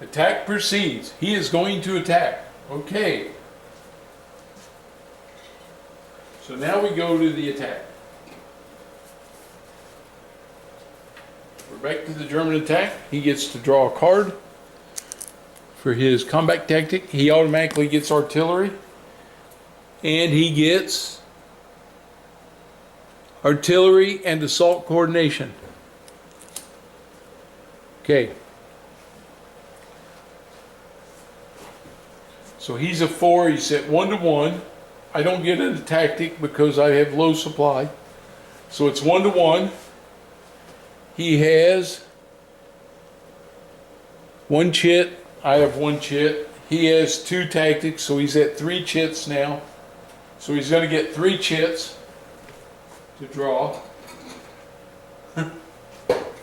Speaker 1: Attack proceeds. He is going to attack. Okay. So now we go to the attack. We're back to the German attack. He gets to draw a card. for his combat tactic. He automatically gets artillery, and he gets artillery and assault coordination. Okay. So he's a 4, he's at 1-to-1. I don't get into tactic because I have low supply. So it's 1-to-1. He has 1 chit, I have 1 chit. He has 2 tactics, so he's at 3 chits now. So he's going to get 3 chits to draw.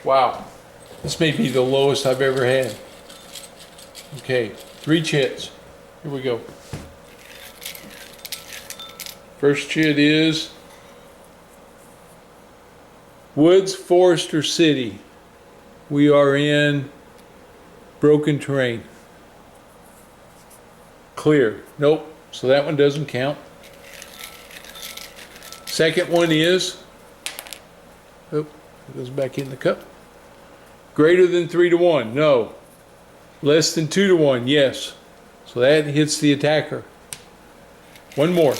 Speaker 1: Wow, this may be the lowest I've ever had. Okay, 3 chits. Here we go. First chit is woods, forest, or city. We are in broken terrain. Clear. Nope. So that one doesn't count. Second one is, oh, it goes back in the cup. Greater than 3-to-1. No. Less than 2-to-1. Yes. So that hits the attacker. One more.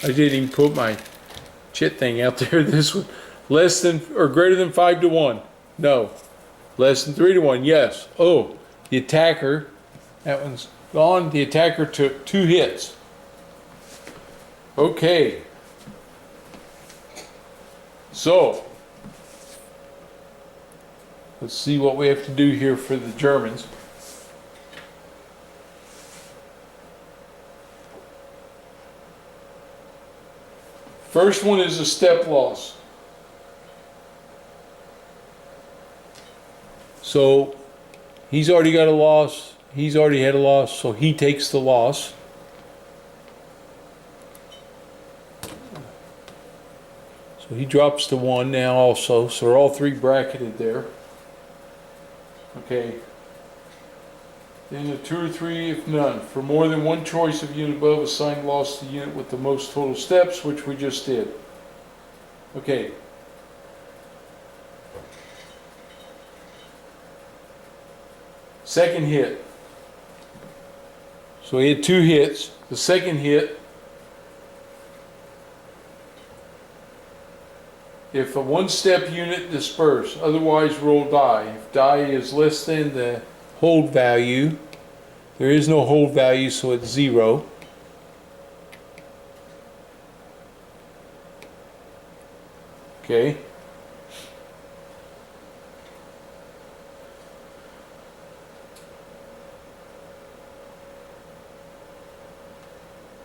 Speaker 1: I didn't even put my chit thing out there. This one. Less than or greater than 5-to-1. No. Less than 3-to-1. Yes. Oh, the attacker. That one's gone. The attacker took 2 hits. Okay. So, let's see what we have to do here for the Germans. First one is a step loss. So he's already got a loss. He's already had a loss, so he takes the loss. So he drops to 1 now also. So they're all 3 bracketed there. Okay. Then a 2 or 3 if none. For more than 1 choice of unit above, assign loss to the unit with the most total steps, which we just did. Okay. Second hit. So he had 2 hits. The second hit, if a 1-step unit disperse, otherwise roll die. If die is less than the hold value, there is no hold value, so it's 0. Okay.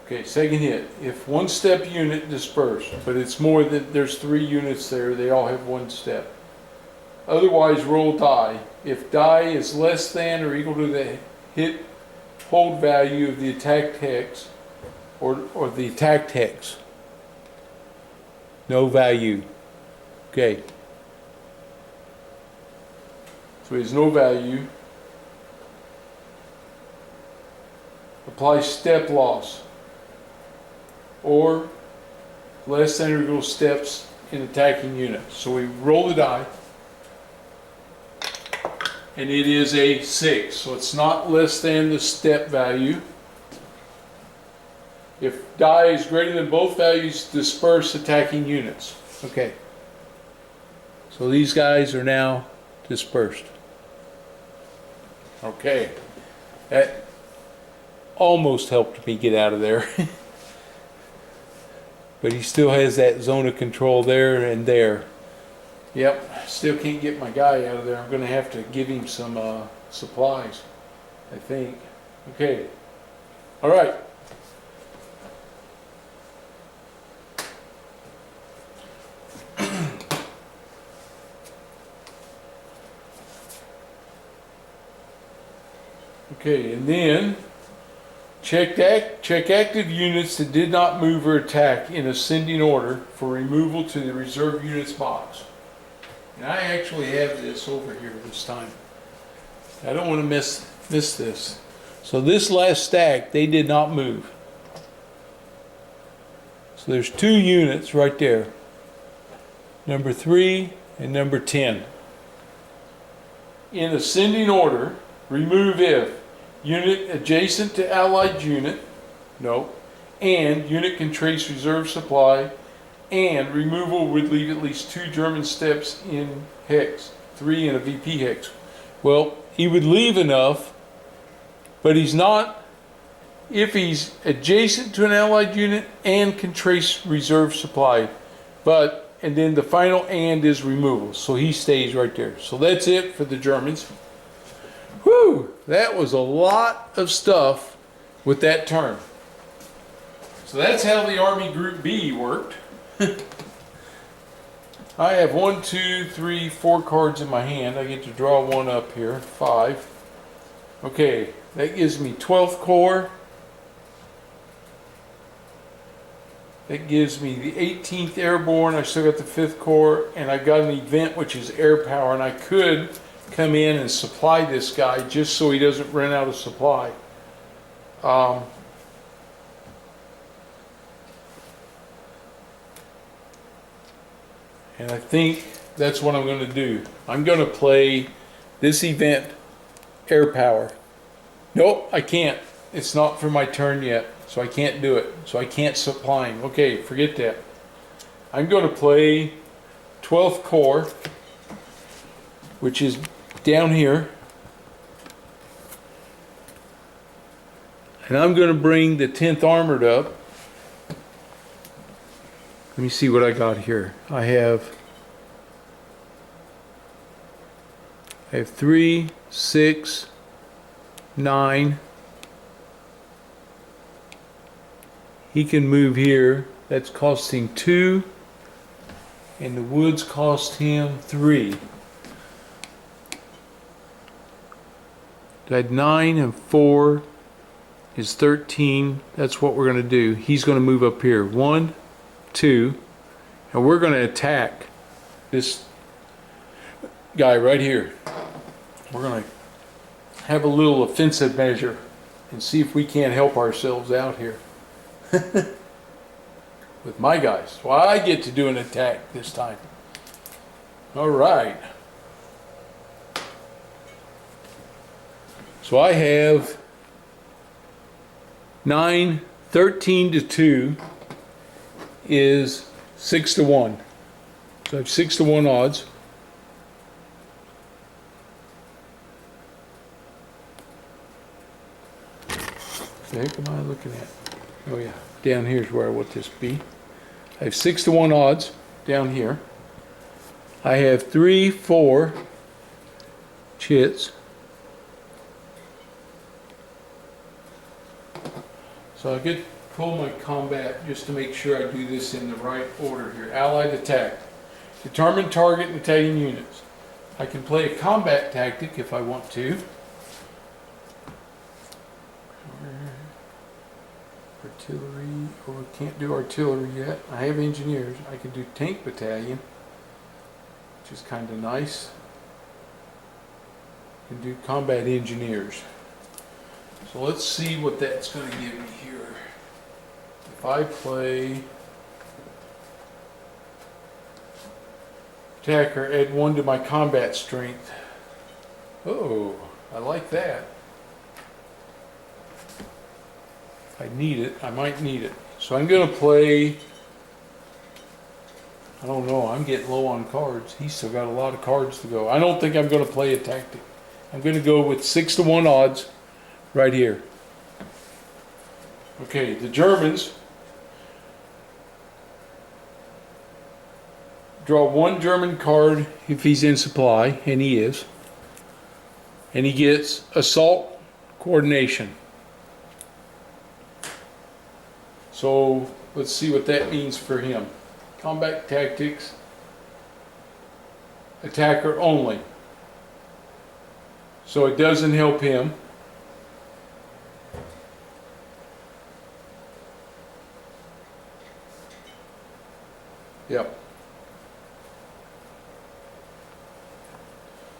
Speaker 1: Okay, second hit. If 1-step unit disperse, but it's more than, there's 3 units there, they all have 1 step. Otherwise roll die. If die is less than or equal to the hit hold value of the attacked hex, or the attacked hex. No value. Okay. So he has no value. Apply step loss, or less than or equal steps in attacking units. So we roll the die, and it is a 6. So it's not less than the step value. If die is greater than both values, disperse attacking units. Okay. So these guys are now dispersed. Okay. That almost helped me get out of there. But he still has that zone of control there and there. Yep, still can't get my guy out of there. I'm going to have to give him some supplies, I think. Okay. All right. Okay, and then check active units that did not move or attack in ascending order for removal to the reserve units box. And I actually have this over here this time. I don't want to miss this. So this last stack, they did not move. So there's 2 units right there. Number 3 and number 10. In ascending order, remove if unit adjacent to Allied unit, no, and unit can trace reserve supply, and removal would leave at least 2 German steps in hex, 3 in a VP hex. Well, he would leave enough, but he's not if he's adjacent to an Allied unit and can trace reserve supply. And then the final and is removal, so he stays right there. So that's it for the Germans. Whew, that was a lot of stuff with that term. So that's how the Army Group B worked. I have 1, 2, 3, 4 cards in my hand. I get to draw one up here, 5. Okay, that gives me 12th Corps. That gives me the 18th Airborne. I still got the 5th Corps, and I got an event which is air power, and I could come in and supply this guy just so he doesn't run out of supply. And I think that's what I'm going to do. I'm going to play this event air power. Nope, I can't. It's not for my turn yet, so I can't do it. So I can't supply him. Okay, forget that. I'm going to play 12th Corps, which is down here. And I'm going to bring the 10th Armored up. Let me see what I got here. I have 3, 6, 9. He can move here. That's costing 2. And the woods cost him 3. I had 9 and 4 is 13. That's what we're going to do. He's going to move up here. 1, 2, and we're going to attack this guy right here. We're going to have a little offensive measure and see if we can't help ourselves out here with my guys. Well, I get to do an attack this time. All right. So I have 9, 13 to 2 is 6 to 1. So I have 6 to 1 odds. What the heck am I looking at? Oh yeah, down here's where I want this to be. I have 6 to 1 odds down here. I have 3, 4 chits. So I get to pull my combat just to make sure I do this in the right order here. Allied attack. Determine target and Italian units. I can play a combat tactic if I want to. Artillery, oh, I can't do artillery yet. I have engineers. I can do tank battalion, which is kind of nice. I can do combat engineers. So let's see what that's going to give me here. If I play attacker, add 1 to my combat strength. Oh, I like that. If I need it, I might need it. So I'm going to play, I don't know, I'm getting low on cards. He's still got a lot of cards to go. I don't think I'm going to play a tactic. I'm going to go with 6 to 1 odds right here. Okay, the Germans draw 1 German card if he's in supply, and he is. And he gets assault coordination. So let's see what that means for him. Combat tactics, attacker only. So it doesn't help him. Yep.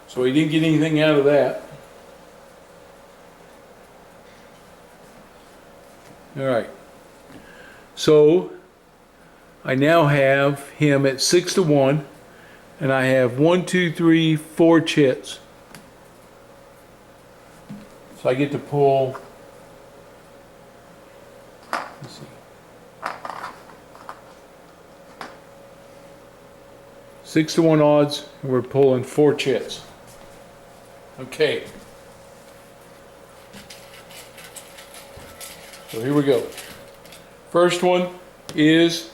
Speaker 1: So he didn't get anything out of that. All right. So I now have him at 6 to 1, and I have 1, 2, 3, 4 chits. So I get to pull, let's see, 6-to-1 odds, and we're pulling 4 chits. Okay. So here we go. First one is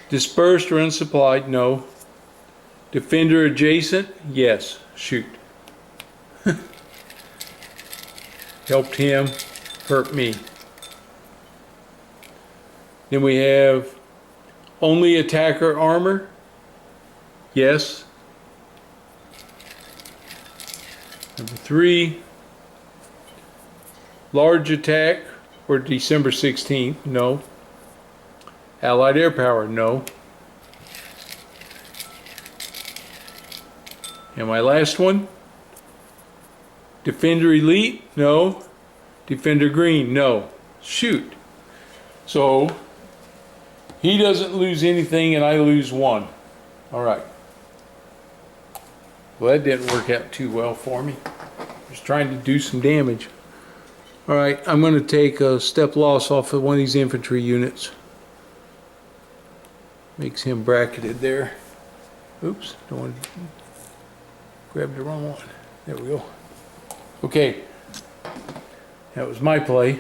Speaker 1: dispersed or unsupplied, no. Defender adjacent, yes. Shoot. Helped him, hurt me. Then we have only attacker armor, yes. Number 3, large attack or December 16th, no. Allied air power, no. And my last one, Defender elite, no. Defender green, no. Shoot. So he doesn't lose anything and I lose 1. All right. Well, that didn't work out too well for me. Just trying to do some damage. All right, I'm going to take a step loss off of one of these infantry units. Makes him bracketed there. Oops, don't want to grab the wrong one. There we go. Okay, that was my play.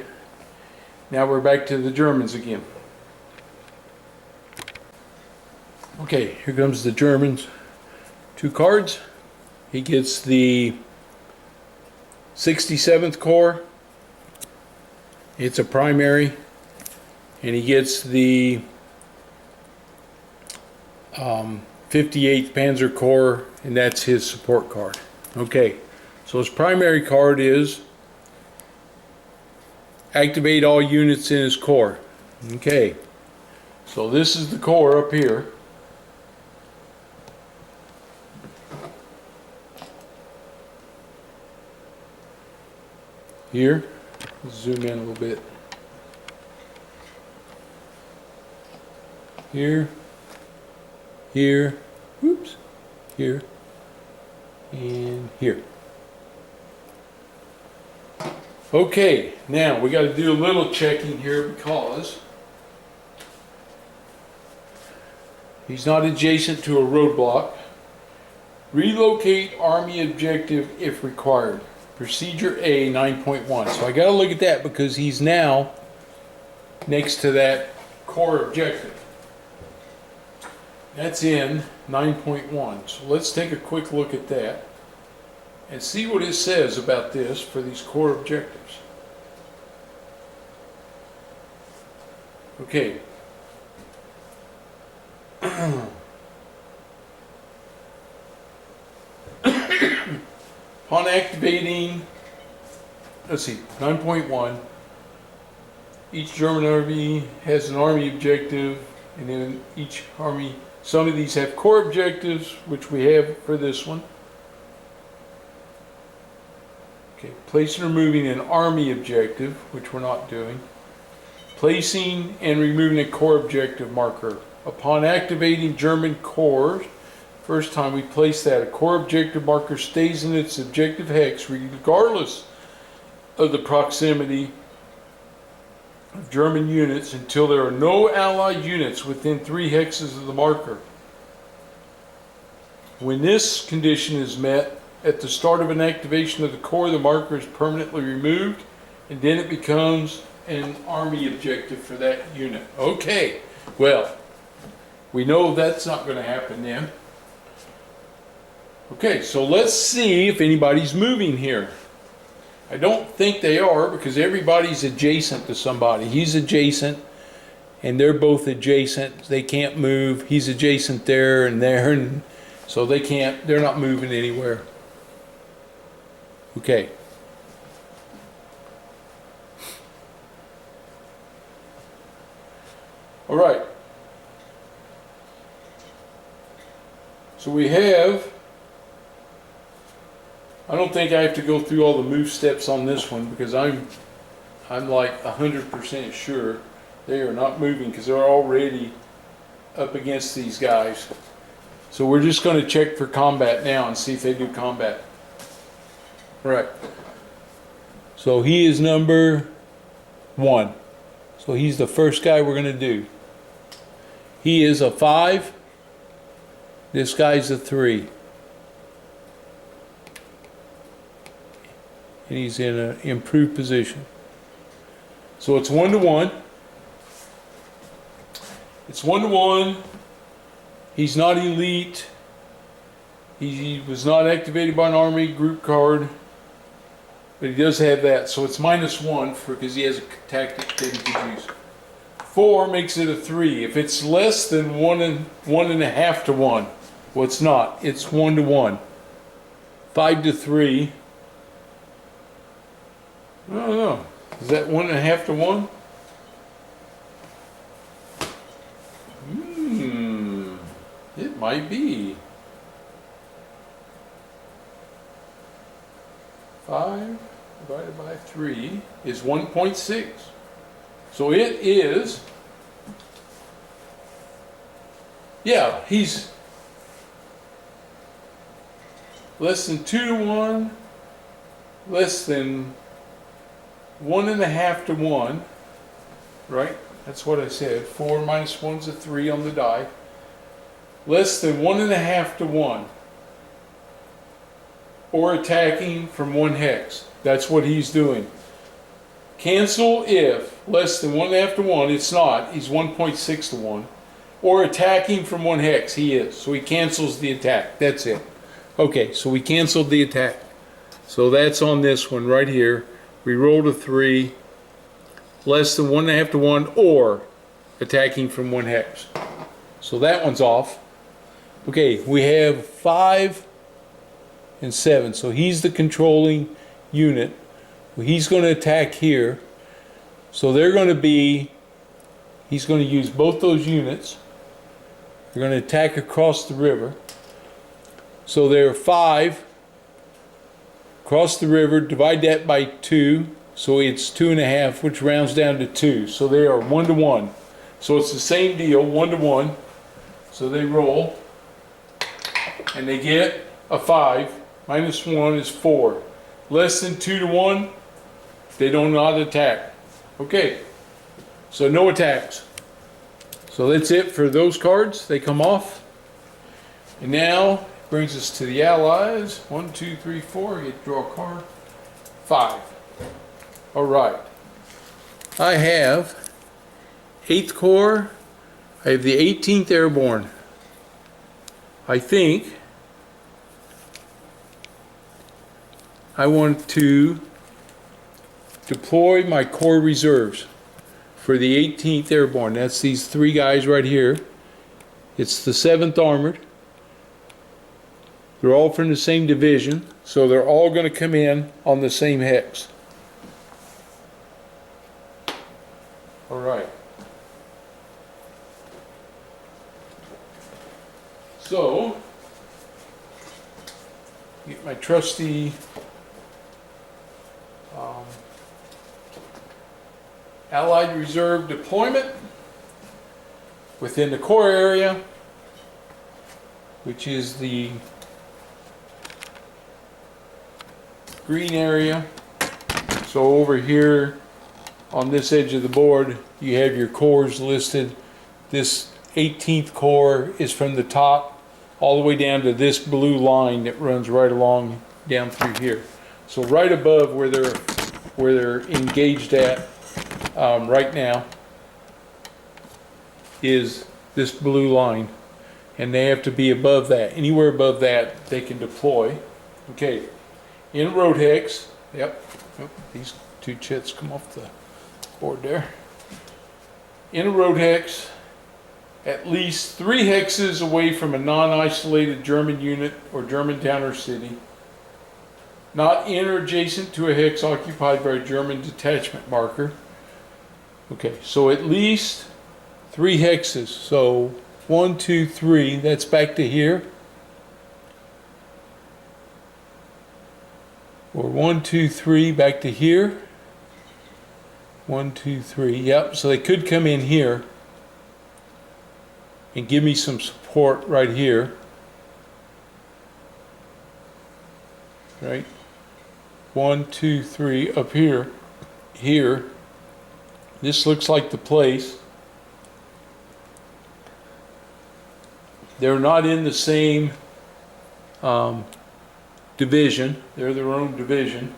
Speaker 1: Now we're back to the Germans again. Okay, here comes the Germans. 2 cards. He gets the 67th Corps. It's a primary. And he gets the 58th Panzer Corps, and that's his support card. Okay, so his primary card is activate all units in his corps. Okay, so this is the corps up here. Here, let's zoom in a little bit. Here, here, whoops, here, and here. Okay, now we got to do a little checking here because he's not adjacent to a roadblock. Relocate army objective if required. Procedure A 9.1. So I got to look at that because he's now next to that core objective. That's in 9.1. So let's take a quick look at that and see what it says about this for these core objectives. Okay. Upon activating, let's see, 9.1, each German army has an army objective, and then each army, some of these have core objectives, which we have for this one. Okay, placing or removing an army objective, which we're not doing. Placing and removing a core objective marker. Upon activating German cores, first time we place that, a core objective marker stays in its objective hex regardless of the proximity of German units until there are no Allied units within 3 hexes of the marker. When this condition is met, at the start of an activation of the core, the marker is permanently removed, and then it becomes an army objective for that unit. Okay, well, we know that's not going to happen then. Okay, so let's see if anybody's moving here. I don't think they are because everybody's adjacent to somebody. He's adjacent and they're both adjacent. They can't move. He's adjacent there and there, and so they can't, they're not moving anywhere. Okay. All right. So we have, I don't think I have to go through all the move steps on this one because I'm like 100% sure they are not moving because they're already up against these guys. So we're just going to check for combat now and see if they do combat. Right. So he is number 1. So he's the first guy we're going to do. He is a 5. This guy's a 3. And he's in an improved position. So it's 1-to-1. It's 1-to-1. He's not elite. He was not activated by an army group card. But he does have that. So it's -1 because he has a tactic that he could use. 4 makes it a 3. If it's less than 1.5 to 1, well, it's not. It's 1-to-1. 5 to 3. I don't know. Is that 1.5 to 1? It might be. 5 divided by 3 is 1.6. So it is, yeah, he's less than 2-to-1, less than 1.5 to 1, right? That's what I said. 4 minus 1 is a 3 on the die. Less than 1.5 to 1. Or attacking from 1 hex. That's what he's doing. Cancel if less than 1.5 to 1. It's not. He's 1.6 to 1. Or attacking from 1 hex. He is. So he cancels the attack. That's it. Okay, so we canceled the attack. So that's on this one right here. We rolled a 3. Less than 1.5 to 1 or attacking from 1 hex. So that one's off. Okay, we have 5 and 7. So he's the controlling unit. Well, he's going to attack here. So they're going to be, he's going to use both those units. They're going to attack across the river. So they're 5 across the river, divide that by 2. So it's 2.5, which rounds down to 2. So they are 1-to-1. So it's the same deal, 1-to-1. So they roll, and they get a 5. Minus 1 is 4. Less than 2-to-1, they do not attack. Okay, so no attacks. So that's it for those cards. They come off. And now brings us to the allies. 1, 2, 3, 4. You draw a card. 5. All right. I have 8th Corps. I have the 18th Airborne. I think I want to deploy my Corps reserves for the 18th Airborne. That's these 3 guys right here. It's the 7th Armored. They're all from the same division, so they're all going to come in on the same hex. All right. So, get my trusty Allied Reserve deployment within the Corps area, which is the green area. So over here on this edge of the board, you have your corps listed. This 18th Corps is from the top all the way down to this blue line that runs right along down through here. So right above where they're engaged at right now is this blue line, and they have to be above that. Anywhere above that, they can deploy. Okay, in road hex. Yep. Oh, these 2 chits come off the board there. In a road hex, at least 3 hexes away from a non-isolated German unit or German town or city. Not in or adjacent to a hex occupied by a German detachment marker. Okay, so at least 3 hexes. So 1, 2, 3, that's back to here. Or 1, 2, 3, back to here. 1, 2, 3, yep, so they could come in here and give me some support right here. Right? 1, 2, 3 up here. Here. This looks like the place. They're not in the same division. They're their own division.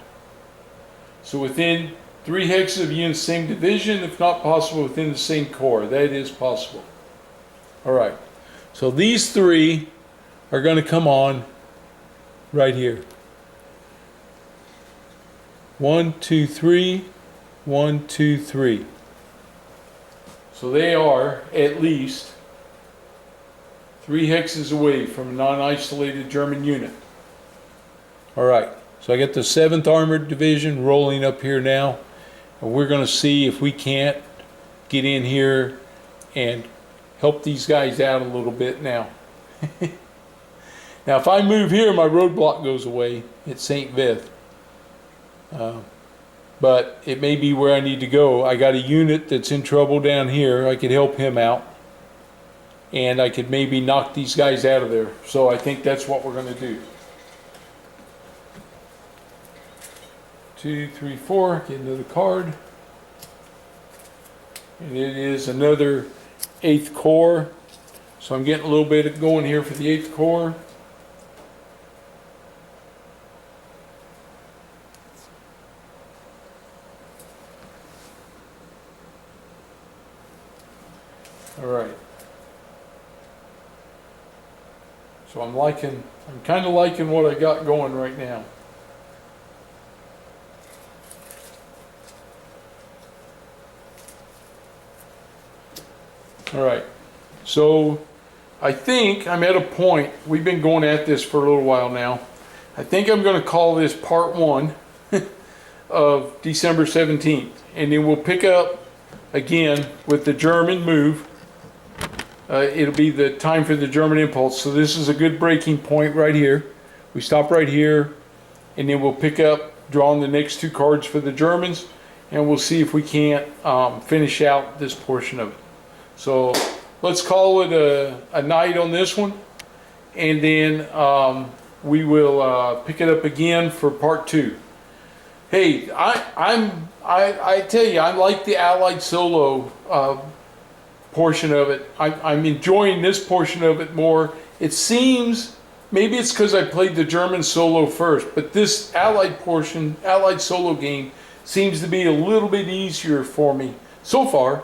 Speaker 1: So within 3 hexes of you in the same division, if not possible within the same core. That is possible. All right. So these 3 are going to come on right here. 1, 2, 3. 1, 2, 3. So they are at least 3 hexes away from a non-isolated German unit. All right. So I got the 7th Armored Division rolling up here now. And we're going to see if we can't get in here and help these guys out a little bit now. Now if I move here, my roadblock goes away at St. Vith. But it may be where I need to go. I got a unit that's in trouble down here. I could help him out. And I could maybe knock these guys out of there. So I think that's what we're going to do. 2, 3, 4. Get another card. And it is another 8th Corps. So I'm getting a little bit going here for the 8th Corps. All right. So I'm kind of liking what I got going right now. All right. So I think I'm at a point, we've been going at this for a little while now. I think I'm going to call this part 1 of December 17th. And then we'll pick up again with the German move. It'll be the time for the German impulse. So this is a good breaking point right here. We stop right here, and then we'll pick up drawing the next 2 cards for the Germans, and we'll see if we can't finish out this portion of it. So let's call it a night on this one, and then we will pick it up again for part 2. Hey, I tell you, I like the Allied solo portion of it. I'm enjoying this portion of it more. It seems, maybe it's because I played the German solo first, but this Allied portion, Allied solo game, seems to be a little bit easier for me so far.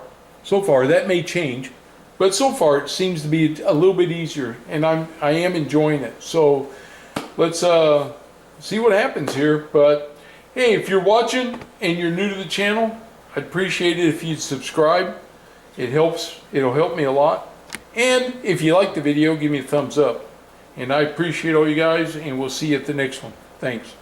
Speaker 1: That may change, but so far it seems to be a little bit easier, and I am enjoying it. So let's see what happens here. But hey, if you're watching and you're new to the channel, I'd appreciate it if you'd subscribe. It helps. It'll help me a lot. And if you like the video, give me a thumbs up. And I appreciate all you guys, and we'll see you at the next one. Thanks.